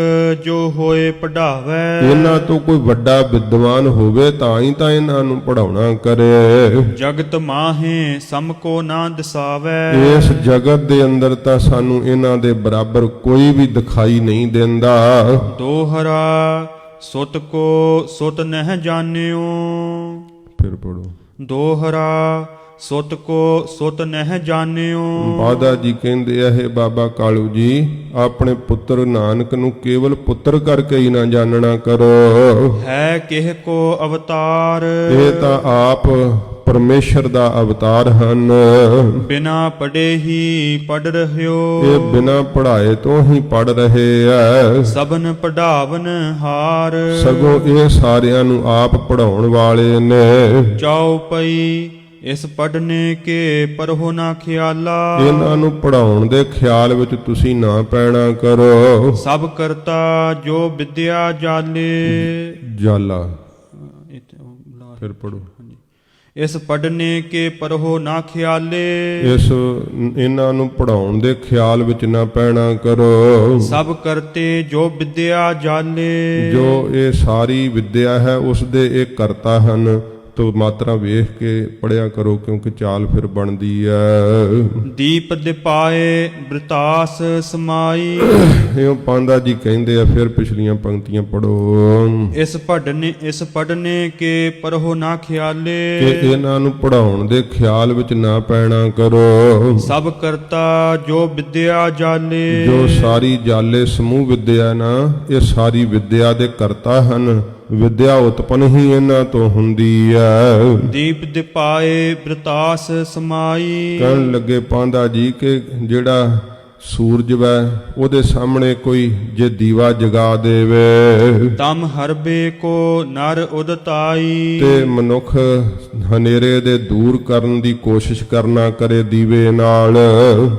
ਜੋ ਹੋਏ ਪੜਾਵੇ। ਇਹਨਾਂ ਤੋਂ ਕੋਈ ਵੱਡਾ ਵਿਦਵਾਨ ਹੋਵੇ ਤਾਂ ਹੀ ਤਾਂ ਇਹਨਾਂ ਨੂੰ ਪੜਾਉਣਾ ਕਰੇ। ਜਗਤ ਮਾਹੇ ਸਮ ਕੋ ਨਾ ਦਿਸਾਵੇ। ਇਸ ਜਗਤ ਦੇ ਅੰਦਰ ਤਾਂ ਸਾਨੂੰ ਇਹਨਾਂ ਦੇ ਬਰਾਬਰ ਕੋਈ ਵੀ ਦਿਖਾਈ ਨਹੀਂ ਦਿੰਦਾ। ਦੋਹਰਾ ਸੁਤ ਕੋ ਸੁਤ ਨਹਿ ਜਾਣਿਓ। ਫਿਰ ਪੜੋ। ਦੋਹਰਾ ਸੁਤ ਕੋ ਸੁਤ ਨਹਿ ਜਾਣਿਓ। ਬਾਦਾ ਜੀ ਕਹਿੰਦੇ ਆ, ਇਹ ਬਾਬਾ ਕਾਲੂ ਜੀ ਆਪਣੇ ਪੁੱਤਰ ਨਾਨਕ ਨੂੰ ਕੇਵਲ ਪੁੱਤਰ ਕਰਕੇ ਹੀ ਨਾ ਜਾਣਨਾ ਕਰੋ। ਹੈ ਕਿਹ ਕੋ ਅਵਤਾਰ। ਇਹ ਤਾਂ ਆਪ ਪਰਮੇਸ਼ਰ ਦਾ ਅਵਤਾਰ ਹਨ। ਬਿਨਾ ਪੜੇ ਹੀ ਪੜ ਰਹਿਓ। ਇਹ ਬਿਨਾ ਪੜ੍ਹਾਏ ਤੋਂ ਹੀ ਪੜ ਰਹੇ ਐ। ਸਭਨ ਪੜਾਵਨ ਹਾਰ। ਸਗੋਂ ਇਹ ਸਾਰਿਆਂ ਨੂੰ ਆਪ ਪੜਾਉਣ ਵਾਲੇ ਨੇ। ਚੌਪਈ ਇਸ ਪੜਨੇ ਕੇ ਪਰਹੁ ਨਾ ਖਿਆਲਾ। ਇਹਨਾਂ ਨੂੰ ਪੜਾਉਣ ਦੇ ਖਿਆਲ ਵਿੱਚ ਤੁਸੀਂ ਨਾ ਪੈਣਾ ਕਰੋ। ਸਭ ਕਰਤਾ ਜੋ ਵਿਦਿਆ ਜਾਲੇ। ਜਾਲਾ। ਫਿਰ ਪੜੋ। ਇਸ ਪੜਨੇ ਕੇ ਪਰਹੁ ਨਾ ਖਿਆਲੇ। ਇਹਨਾਂ ਨੂੰ ਪੜਾਉਣ ਦੇ ਖਿਆਲ ਵਿੱਚ ਨਾ ਪੈਣਾ ਕਰੋ। ਸਭ ਕਰਤੇ ਜੋ ਵਿਦਿਆ ਜਾਲੇ। ਜੋ ਇਹ ਸਾਰੀ ਵਿਦਿਆ ਹੈ ਉਸ ਦੇ ਇਹ ਕਰਤਾ ਹਨ। ਤੋ ਮਾਤਰਾ ਵੇਖ ਕੇ ਪੜਿਆ ਕਰੋ, ਕਿਉਂਕਿ ਚਾਲ ਫਿਰ ਬਣਦੀ ਹੈ। ਦੀਪ ਦਿਪਾਏ ਬ੍ਰਿਤਾਸ ਸਮਾਈ। ਇਹ ਪਾਂਧਾ ਜੀ ਕਹਿੰਦੇ ਆ, ਫਿਰ ਪਿਛਲੀਆਂ ਪੰਕਤੀਆਂ ਪੜੋ। ਇਸ ਪੜਨੇ ਕੇ ਪਰਹੁ ਨਾ ਖਿਆਲੇ। ਕਿ ਇਹਨਾਂ ਨੂੰ ਪੜਾਉਣ ਦੇ ਖਿਆਲ ਵਿੱਚ ਨਾ ਪੈਣਾ ਕਰੋ। ਸਭ ਕਰਤਾ ਜੋ ਵਿਦਿਆ ਜਾਲੇ। ਜੋ ਸਾਰੀ ਜਾਲੇ ਸਮੂਹ ਵਿਦਿਆ ਨਾ, ਇਹ ਸਾਰੀ ਵਿਦਿਆ ਦੇ ਕਰਤਾ ਹਨ। ਵਿਦਿਆ ਉਤਪਨ ਹੀ ਇਹਨਾਂ ਤੋਂ ਹੁੰਦੀ ਹੈ। ਦੀਪ ਦਿਪਾਏ ਬ੍ਰਿਤਾਸ ਸਮਾਈ। ਕਹਿਣ ਲੱਗੇ ਪਾਂਧਾ ਜੀ ਕਿ ਜਿਹੜਾ ਸੂਰਜ ਵੈ ਉਹਦੇ ਸਾਹਮਣੇ ਕੋਈ ਜੇ ਦੀਵਾ ਜਗਾ ਦੇਵੇ ਤਮ ਹਰਬੇ ਕੋ ਨਰ ਉਦਤਾਈ ਤੇ ਮਨੁੱਖ ਹਨੇਰੇ ਦੇ ਦੂਰ ਕਰਨ ਦੀ ਕੋਸ਼ਿਸ਼ ਕਰਨਾ ਕਰੇ ਦੀਵੇ ਨਾਲ।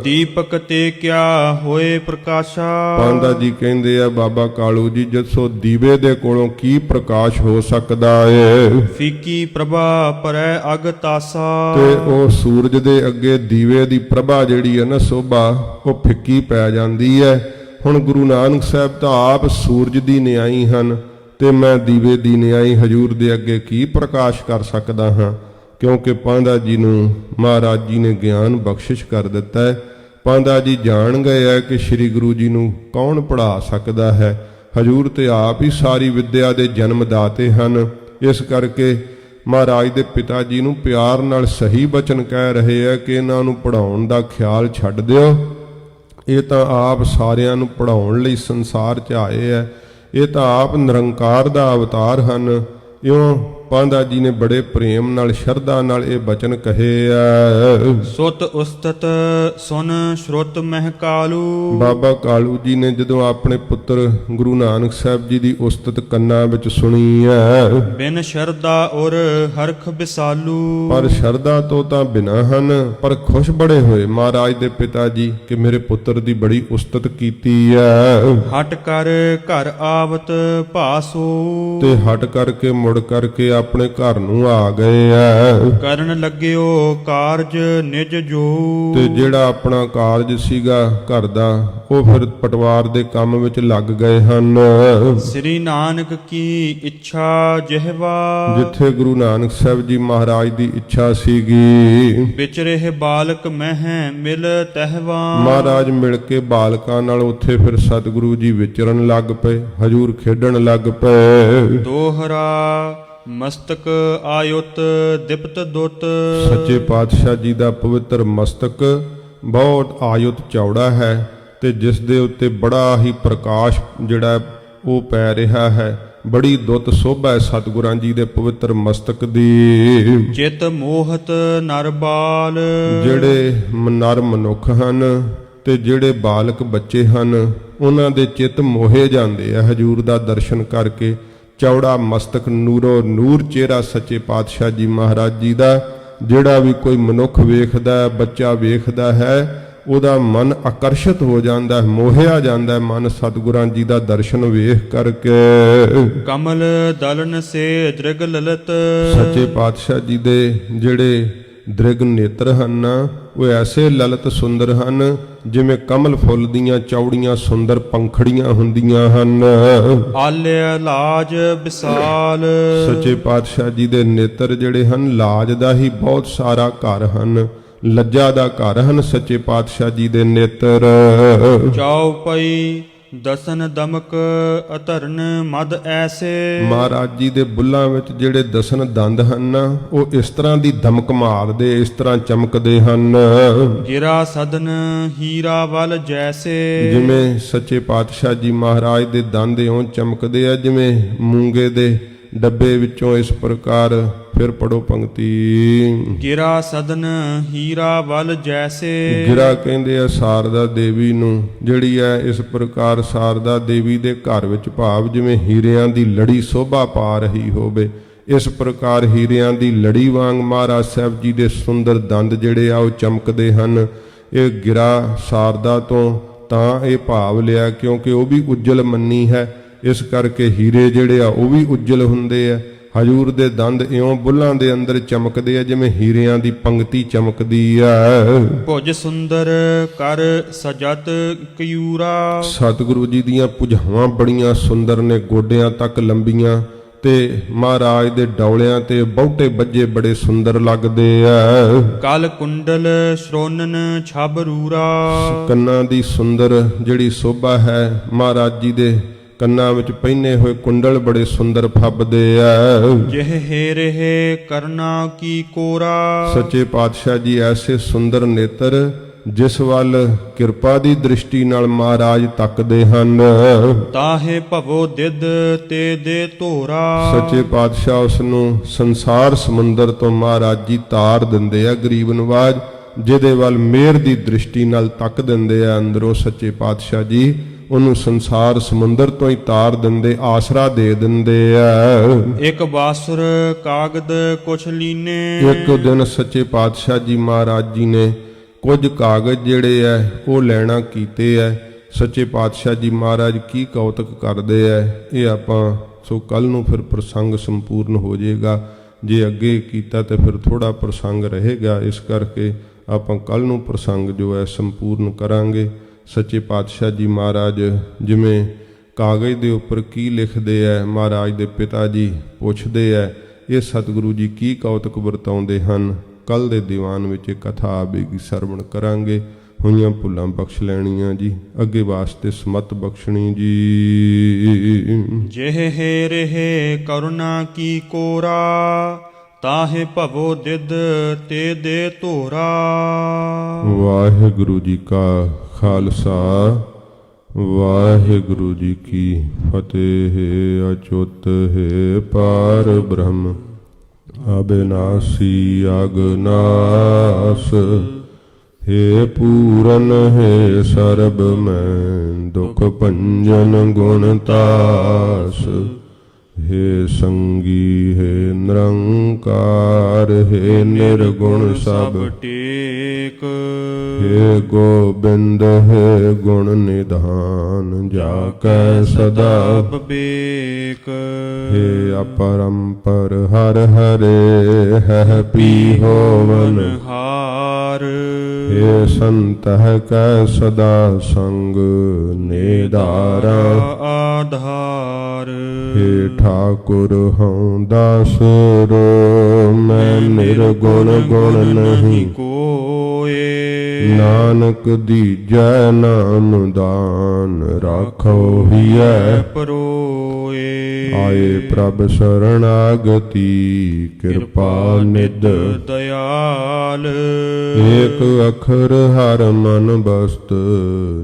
ਦੀਪਕ ਤੇ ਕਿਆ ਹੋਏ ਪ੍ਰਕਾਸ਼ਾ ਪਾਂਦਾ ਜੀ ਕਹਿੰਦੇ ਆ ਬਾਬਾ ਕਾਲੂ ਜੀ ਜਿਸੋ ਦੀਵੇ ਦੇ ਕੋਲੋਂ ਕੀ ਪ੍ਰਕਾਸ਼ ਹੋ ਸਕਦਾ ਏ। ਫੀਕੀ ਪ੍ਰਭਾ ਪਰੈ ਅਗ ਤਾਸਾ ਤੇ ਉਹ ਸੂਰਜ ਦੇ ਅੱਗੇ ਦੀਵੇ ਦੀ ਪ੍ਰਭਾ ਜਿਹੜੀ ਹੈ ਨਾ ਸੋਭਾ ਉਹ ਫਿੱਕੀ ਪੈ ਜਾਂਦੀ ਹੈ। ਹੁਣ ਗੁਰੂ ਨਾਨਕ ਸਾਹਿਬ ਤਾਂ ਆਪ ਸੂਰਜ ਦੀ ਨਿਆਈ ਹਨ ਤੇ ਮੈਂ ਦੀਵੇ ਦੀ ਨਿਆਈ ਹਜੂਰ ਦੇ ਅੱਗੇ ਕੀ ਪ੍ਰਕਾਸ਼ ਕਰ ਸਕਦਾ ਹਾਂ, ਕਿਉਂਕਿ ਪਾਂਦਾ ਜੀ ਨੂੰ ਮਹਾਰਾਜ ਜੀ ਨੇ ਗਿਆਨ ਬਖਸ਼ਿਸ਼ ਕਰ ਦਿੱਤਾ ਹੈ। ਪਾਂਦਾ ਜੀ ਜਾਣ ਗਏ ਹੈ ਕਿ ਸ੍ਰੀ ਗੁਰੂ ਜੀ ਨੂੰ ਕੌਣ ਪੜ੍ਹਾ ਸਕਦਾ ਹੈ। ਹਜੂਰ ਤੇ ਆਪ ਹੀ ਸਾਰੀ ਵਿੱਦਿਆ ਦੇ ਜਨਮ ਦਾਤੇ ਹਨ। ਇਸ ਕਰਕੇ ਮਹਾਰਾਜ ਦੇ ਪਿਤਾ ਜੀ ਨੂੰ ਪਿਆਰ ਨਾਲ ਸਹੀ ਬਚਨ ਕਹਿ ਰਹੇ ਹੈ ਕਿ ਇਹਨਾਂ ਨੂੰ ਪੜ੍ਹਾਉਣ ਦਾ ਖਿਆਲ ਛੱਡ ਦਿਓ, ਇਹ ਤਾਂ ਆਪ ਸਾਰਿਆਂ ਨੂੰ ਪੜ੍ਹਾਉਣ ਲਈ ਸੰਸਾਰ 'ਚ ਆਏ ਹੈ, ਇਹ ਤਾਂ ਆਪ ਨਿਰੰਕਾਰ ਦਾ ਅਵਤਾਰ ਹਨ। ਇਉਂ ਪਾਂਦਾ ਜੀ ਨੇ ਬੜੇ ਪ੍ਰੇਮ ਨਾਲ ਸ਼ਰਧਾ ਨਾਲ ਇਹ ਬਚਨ ਕਹੇ ਆ। ਸੁਤ ਉਸਤਤ ਸੁਨ ਸ਼ਰੁਤ ਮਹਿ ਕਾਲੂ ਬਾਬਾ ਕਾਲੂ ਜੀ ਨੇ ਜਦੋਂ ਆਪਣੇ ਪੁੱਤਰ ਗੁਰੂ ਨਾਨਕ ਸਾਹਿਬ ਜੀ ਦੀ ਉਸਤਤ ਕੰਨਾਂ ਵਿੱਚ ਸੁਣੀ ਹੈ, ਬਿਨ ਸ਼ਰਦਾ ਔਰ ਹਰਖ ਬਿਸਾਲੂ ਪਰ ਸ਼ਰਧਾ ਤੋਂ ਤਾਂ ਬਿਨਾਂ ਹਨ, ਪਰ ਖੁਸ਼ ਬੜੇ ਹੋਏ ਮਹਾਰਾਜ ਦੇ ਪਿਤਾ ਜੀ ਕਿ ਮੇਰੇ ਪੁੱਤਰ ਦੀ ਬੜੀ ਉਸਤਤ ਕੀਤੀ ਹੈ। ਹਟ ਕਰ ਘਰ ਆਵਤ ਭਾਸੋ ਤੇ ਹਟ ਕਰਕੇ ਮੁੜ ਕਰਕੇ ਆਪਣੇ ਘਰ ਨੂੰ ਆ ਗਏ ਆ। ਕਰਨ ਲੱਗਿਓ ਕਾਰਜ ਨਿਜ ਜੋ ਤੇ ਜਿਹੜਾ ਆਪਣਾ ਕਾਰਜ ਸੀਗਾ ਘਰ ਦਾ ਉਹ ਫਿਰ ਪਟਵਾਰ ਦੇ ਕੰਮ ਵਿੱਚ ਲੱਗ ਗਏ ਹਨ। ਸ੍ਰੀ ਨਾਨਕ ਕੀ ਇੱਛਾ ਜਿਹਵਾ ਜਿੱਥੇ ਗੁਰੂ ਨਾਨਕ ਸਾਹਿਬ ਜੀ ਮਹਾਰਾਜ ਦੀ ਇੱਛਾ ਸੀਗੀ, ਵਿਚਰੇ ਬਾਲਕ ਮਹਿ ਮਿਲ ਤਹਿਵਾ ਮਹਾਰਾਜ ਮਿਲ ਕੇ ਬਾਲਕਾਂ ਨਾਲ ਉੱਥੇ ਫਿਰ ਸਤਿਗੁਰੂ ਜੀ ਵਿਚਰਨ ਲੱਗ ਪਏ, ਹਜੂਰ ਖੇਡਣ ਲੱਗ ਪਏ। ਦੋਹਰਾ ਮਸਤਕ ਆਯੁਤ ਦਿਪਤ ਦੁੱਤ ਸੱਚੇ ਪਾਤਸ਼ਾਹ ਜੀ ਦਾ ਪਵਿੱਤਰ ਮਸਤਕ ਬਹੁਤ ਆਯੁਤ ਚੌੜਾ ਹੈ ਤੇ ਜਿਸ ਦੇ ਉੱਤੇ ਬੜਾ ਹੀ ਪ੍ਰਕਾਸ਼ ਜਿਹੜਾ ਉਹ ਪੈ ਰਿਹਾ ਹੈ। ਬੜੀ ਦੁੱਤ ਸੋਭਾ ਹੈ ਸਤਿਗੁਰਾਂ ਜੀ ਦੇ ਪਵਿੱਤਰ ਮਸਤਕ ਦੀ। ਚਿਤ ਮੋਹਤ ਨਰ ਬਾਲ ਜਿਹੜੇ ਨਰ ਮਨੁੱਖ ਹਨ ਤੇ ਜਿਹੜੇ ਬਾਲਕ ਬੱਚੇ ਹਨ ਉਹਨਾਂ ਦੇ ਚਿੱਤ ਮੋਹੇ ਜਾਂਦੇ ਆ ਹਜੂਰ ਦਾ ਦਰਸ਼ਨ ਕਰਕੇ। ਚੌੜਾ ਮਸਤਕ ਨੂਰੋ ਨੂਰ ਚਿਹਰਾ ਸੱਚੇ ਪਾਤਸ਼ਾਹ ਜੀ ਮਹਾਰਾਜ ਜੀ ਦਾ। ਜਿਹੜਾ ਵੀ ਕੋਈ ਮਨੁੱਖ ਵੇਖਦਾ, ਬੱਚਾ ਵੇਖਦਾ ਹੈ, ਉਹਦਾ ਮਨ ਆਕਰਸ਼ਿਤ ਹੋ ਜਾਂਦਾ ਹੈ, ਮੋਹਿਆ ਜਾਂਦਾ ਹੈ ਮਨ ਸਤਿਗੁਰਾਂ ਜੀ ਦਾ ਦਰਸ਼ਨ ਵੇਖ ਕਰਕੇ। ਕਮਲ ਦਲਨ ਸੇ ਦ੍ਰਿਗ ਲਲਤ ਸੱਚੇ ਪਾਤਸ਼ਾਹ ਜੀ ਦੇ ਜਿਹੜੇ ਦ੍ਰਿਗ ਨੇਤਰ ਹਨ ਉਹ ਐਸੇ ਲਲਿਤ ਸੁੰਦਰ ਹਨ ਜਿਵੇਂ ਕਮਲ ਫੁੱਲ ਦੀਆਂ ਚੌੜੀਆਂ ਸੁੰਦਰ ਪੰਖੜੀਆਂ ਹੁੰਦੀਆਂ ਹਨ। ਆਲਿਆ ਲਾਜ ਵਿਸਾਲ ਸੱਚੇ ਪਾਤਸ਼ਾਹ ਜੀ ਦੇ ਨੇਤਰ ਜਿਹੜੇ ਹਨ ਲਾਜ ਦਾ ਹੀ ਬਹੁਤ ਸਾਰਾ ਘਰ ਹਨ, ਲੱਜਾ ਦਾ ਘਰ ਹਨ ਸੱਚੇ ਪਾਤਸ਼ਾਹ ਜੀ ਦੇ ਨੇਤਰ। ਚਾਉ ਪਈ ਦਸਨ ਦਮਕ ਅਧਰਨ ਮਦ ਐਸੇ ਮਹਾਰਾਜ ਜੀ ਦੇ ਬੁੱਲਾਂ ਵਿੱਚ ਜਿਹੜੇ ਦਸਨ ਦੰਦ ਹਨ ਉਹ ਇਸ ਤਰ੍ਹਾਂ ਦੀ ਦਮਕ ਮਾਰਦੇ, ਇਸ ਤਰ੍ਹਾਂ ਚਮਕਦੇ ਹਨ ਗਿਰਾ ਸਦਨ ਹੀਰਾ ਵਲ ਜੈਸੇ ਜਿਵੇਂ ਸੱਚੇ ਪਾਤਸ਼ਾਹ ਜੀ ਮਹਾਰਾਜ ਦੇ ਦੰਦ ਇਉਂ ਚਮਕਦੇ ਆ ਜਿਵੇਂ ਮੂੰਗੇ ਦੇ ਡੱਬੇ ਵਿੱਚੋਂ। ਇਸ ਪ੍ਰਕਾਰ ਫਿਰ ਪੜੋ ਪੰਕਤੀ। ਗਿਰਾ ਸਦਨ ਹੀਰਾ ਵਲ ਜੈਸੇ ਗਿਰਾ ਕਹਿੰਦੇ ਆ ਸਾਰਦਾ ਦੇਵੀ ਨੂੰ, ਜਿਹੜੀ ਹੈ ਇਸ ਪ੍ਰਕਾਰ ਸਾਰਦਾ ਦੇਵੀ ਦੇ ਘਰ ਵਿੱਚ ਭਾਵ ਜਿਵੇਂ ਹੀਰਿਆਂ ਦੀ ਲੜੀ ਸ਼ੋਭਾ ਪਾ ਰਹੀ ਹੋਵੇ, ਇਸ ਪ੍ਰਕਾਰ ਹੀਰਿਆਂ ਦੀ ਲੜੀ ਵਾਂਗ ਮਹਾਰਾਜ ਸਾਹਿਬ ਜੀ ਦੇ ਸੁੰਦਰ ਦੰਦ ਜਿਹੜੇ ਆ ਉਹ ਚਮਕਦੇ ਹਨ। ਇਹ ਗਿਰਾ ਸਾਰਦਾ ਤੋਂ ਤਾਂ ਇਹ ਭਾਵ ਲਿਆ ਕਿਉਂਕਿ ਉਹ ਵੀ ਉੱਜਲ ਮੰਨੀ ਹੈ, ਇਸ ਕਰਕੇ ਹੀਰੇ ਜਿਹੜੇ ਆ ਉਹ ਵੀ ਉੱਜਲ ਹੁੰਦੇ ਆ। ਹਜੂਰ ਦੇ ਦੰਦ ਇਉਂ ਬੁੱਲਾਂ ਦੇ ਅੰਦਰ ਚਮਕਦੇ ਆ ਜਿਵੇਂ ਹੀਰਿਆਂ ਦੀ ਪੰਕਤੀ ਚਮਕਦੀ ਆ। ਭੁਜ ਸੁੰਦਰ ਕਰ ਸਜਤ ਕਯੂਰਾ ਸਤਿਗੁਰੂ ਜੀ ਦੀਆਂ ਭੁਜਾਵਾਂ ਬੜੀਆਂ ਸੁੰਦਰ ਨੇ, ਗੋਡਿਆਂ ਤੱਕ ਲੰਬੀਆਂ, ਤੇ ਮਹਾਰਾਜ ਦੇ ਡੌਲਿਆਂ ਤੇ ਬਹੁਤੇ ਬੱਜੇ ਬੜੇ ਸੁੰਦਰ ਲੱਗਦੇ ਆ। ਕਲ ਕੁੰਡਲ ਸ਼੍ਰੋਨਨ ਛਬਰੂਰਾ ਕੰਨਾਂ ਦੀ ਸੁੰਦਰ ਜਿਹੜੀ ਸ਼ੋਭਾ ਹੈ, ਮਹਾਰਾਜ ਜੀ ਦੇ ਕੰਨਾਂ ਵਿੱਚ ਪਹਿਨੇ ਹੋਏ ਕੁੰਡਲ ਬੜੇ ਸੁੰਦਰ ਫੱਬਦੇ ਆ। ਜਿਹ ਹੇਰੇ ਕਰਨਾ ਕੀ ਕੋਰਾ ਸੱਚੇ ਪਾਤਸ਼ਾਹ ਜੀ ਐਸੇ ਸੁੰਦਰ ਨੇਤਰ ਜਿਸ ਵੱਲ ਕਿਰਪਾ ਦੀ ਦ੍ਰਿਸ਼ਟੀ ਨਾਲ ਮਹਾਰਾਜ ਤੱਕਦੇ ਹਨ। ਤਾਹੇ ਭਵੋ ਦਿਦ ਤੇ ਦੇ ਧੋਰਾ ਸੱਚੇ ਪਾਤਸ਼ਾਹ ਉਸ ਨੂੰ ਸੰਸਾਰ ਸਮੁੰਦਰ ਤੋਂ ਮਹਾਰਾਜ ਜੀ ਤਾਰ ਦਿੰਦੇ ਆ ਗਰੀਬ ਨਵਾਜ। ਜਿਹਦੇ ਵੱਲ ਮਿਹਰ ਦੀ ਦ੍ਰਿਸ਼ਟੀ ਨਾਲ ਤੱਕ ਦਿੰਦੇ ਆ ਅੰਦਰੋਂ ਸੱਚੇ ਪਾਤਸ਼ਾਹ ਜੀ, ਉਹਨੂੰ ਸੰਸਾਰ ਸਮੁੰਦਰ ਤੋਂ ਹੀ ਤਾਰ ਦਿੰਦੇ, ਆਸਰਾ ਦੇ ਦਿੰਦੇ ਆ। ਇਕ ਬਾਸੁਰ ਕਾਗਦ ਕੁਛ ਲੀਨੇ। ਇੱਕ ਦਿਨ ਸੱਚੇ ਪਾਤਸ਼ਾਹ ਜੀ ਮਹਾਰਾਜ ਜੀ ਨੇ ਕੁਝ ਕਾਗਜ਼ ਜਿਹੜੇ ਐ ਉਹ ਲੈਣਾ ਕੀਤੇ ਐ। ਸੱਚੇ ਪਾਤਸ਼ਾਹ ਜੀ ਮਹਾਰਾਜ ਕੀ ਕੌਤਕ ਕਰਦੇ ਐ, ਇਹ ਆਪਾਂ ਸੋ ਕੱਲ ਨੂੰ ਫਿਰ ਪ੍ਰਸੰਗ ਸੰਪੂਰਨ ਹੋ ਜਾਏਗਾ। ਜੇ ਅੱਗੇ ਕੀਤਾ ਤੇ ਫਿਰ ਥੋੜਾ ਪ੍ਰਸੰਗ ਰਹੇਗਾ, ਇਸ ਕਰਕੇ ਆਪਾਂ ਕੱਲ ਨੂੰ ਪ੍ਰਸੰਗ ਜੋ ਹੈ ਸੰਪੂਰਨ ਕਰਾਂਗੇ। ਸੱਚੇ ਪਾਤਸ਼ਾਹ ਜੀ ਮਹਾਰਾਜ ਜਿਵੇਂ ਕਾਗਜ਼ ਦੇ ਉੱਪਰ ਕੀ ਲਿਖਦੇ ਐ, ਮਹਾਰਾਜ ਦੇ ਪਿਤਾ ਜੀ ਪੁੱਛਦੇ ਐ, ਇਹ ਸਤਿਗੁਰੂ ਜੀ ਕੀ ਕੌਤਕ ਵਰਤਾਉਂਦੇ ਹਨ। ਕੱਲ ਦੇ ਦੀਵਾਨ ਵਿੱਚ ਕਥਾ ਆਵੇਗੀ, ਸਰਵਣ ਕਰਾਂਗੇ। ਹੋਈਆਂ ਭੁੱਲਾਂ ਬਖਸ਼ ਲੈਣੀਆਂ ਜੀ, ਅੱਗੇ ਵਾਸਤੇ ਸਮਤ ਬਖਸ਼ਣੀ ਜੀ। ਜਿਹ ਰਹੇ ਕਰੁਣਾ ਕੀ ਕੋਰਾ, ਤਾਹੇ ਭਵੋ ਦਿਦ ਤੇ ਦੇ ਧੋਰਾ। ਵਾਹਿਗੁਰੂ ਜੀ ਕਾ ਖਾਲਸਾ, ਵਾਹਿਗੁਰੂ ਜੀ ਕੀ ਫਤਿਹ। ਅਚੁੱਤ ਹੈ ਪਾਰ ਬ੍ਰਹਮ, ਅਬਿਨਾਸੀ ਅਗਨਾਸ। हे पूरन हे सर्ब मैं, दुख भंजन गुणतास। हे संगी हे निरंकार, हे निर्गुण सब टेक। हे गोबिंद हे गुण निधान, जाकै सदा विवेक। हे अपरंपर हर हरे, है पी होवन हार। हे संत कै सदा संग, निधारा आधार। हे ठाकुर हूँ दासरो, मैं निर्गुण गुण नहीं कोय। नानक दीजै नाम दान, राखो हियै परोए। आए प्रभ शरणागति, कृपा निध दयाल। एक अखर हर मन बस्त,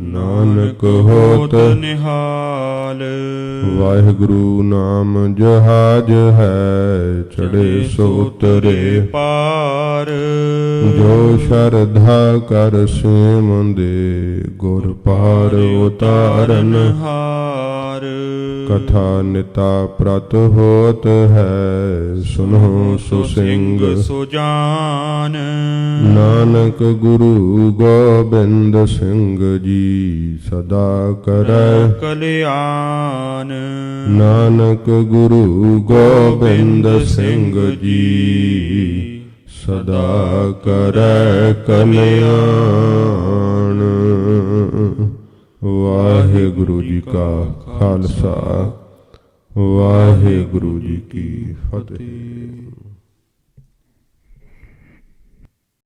नानक होत निहाल। वाहिगुरु नाम जहाज है, चढ़े सो उतरे पार। जो श्रद्धा कर सेम दे, गुर पार उतारन हार। कथा निता प्रत होत है, सुनो सो सिंह सुजान। नानक गुरु गोबिंद सिंह जी, सदा करै कल्याण। नानक गुरु गोबिंद सिंह जी, सदा करै कल्याण। वाहिगुरु जी का खालसा, वाहिगुरु जी की फतेह।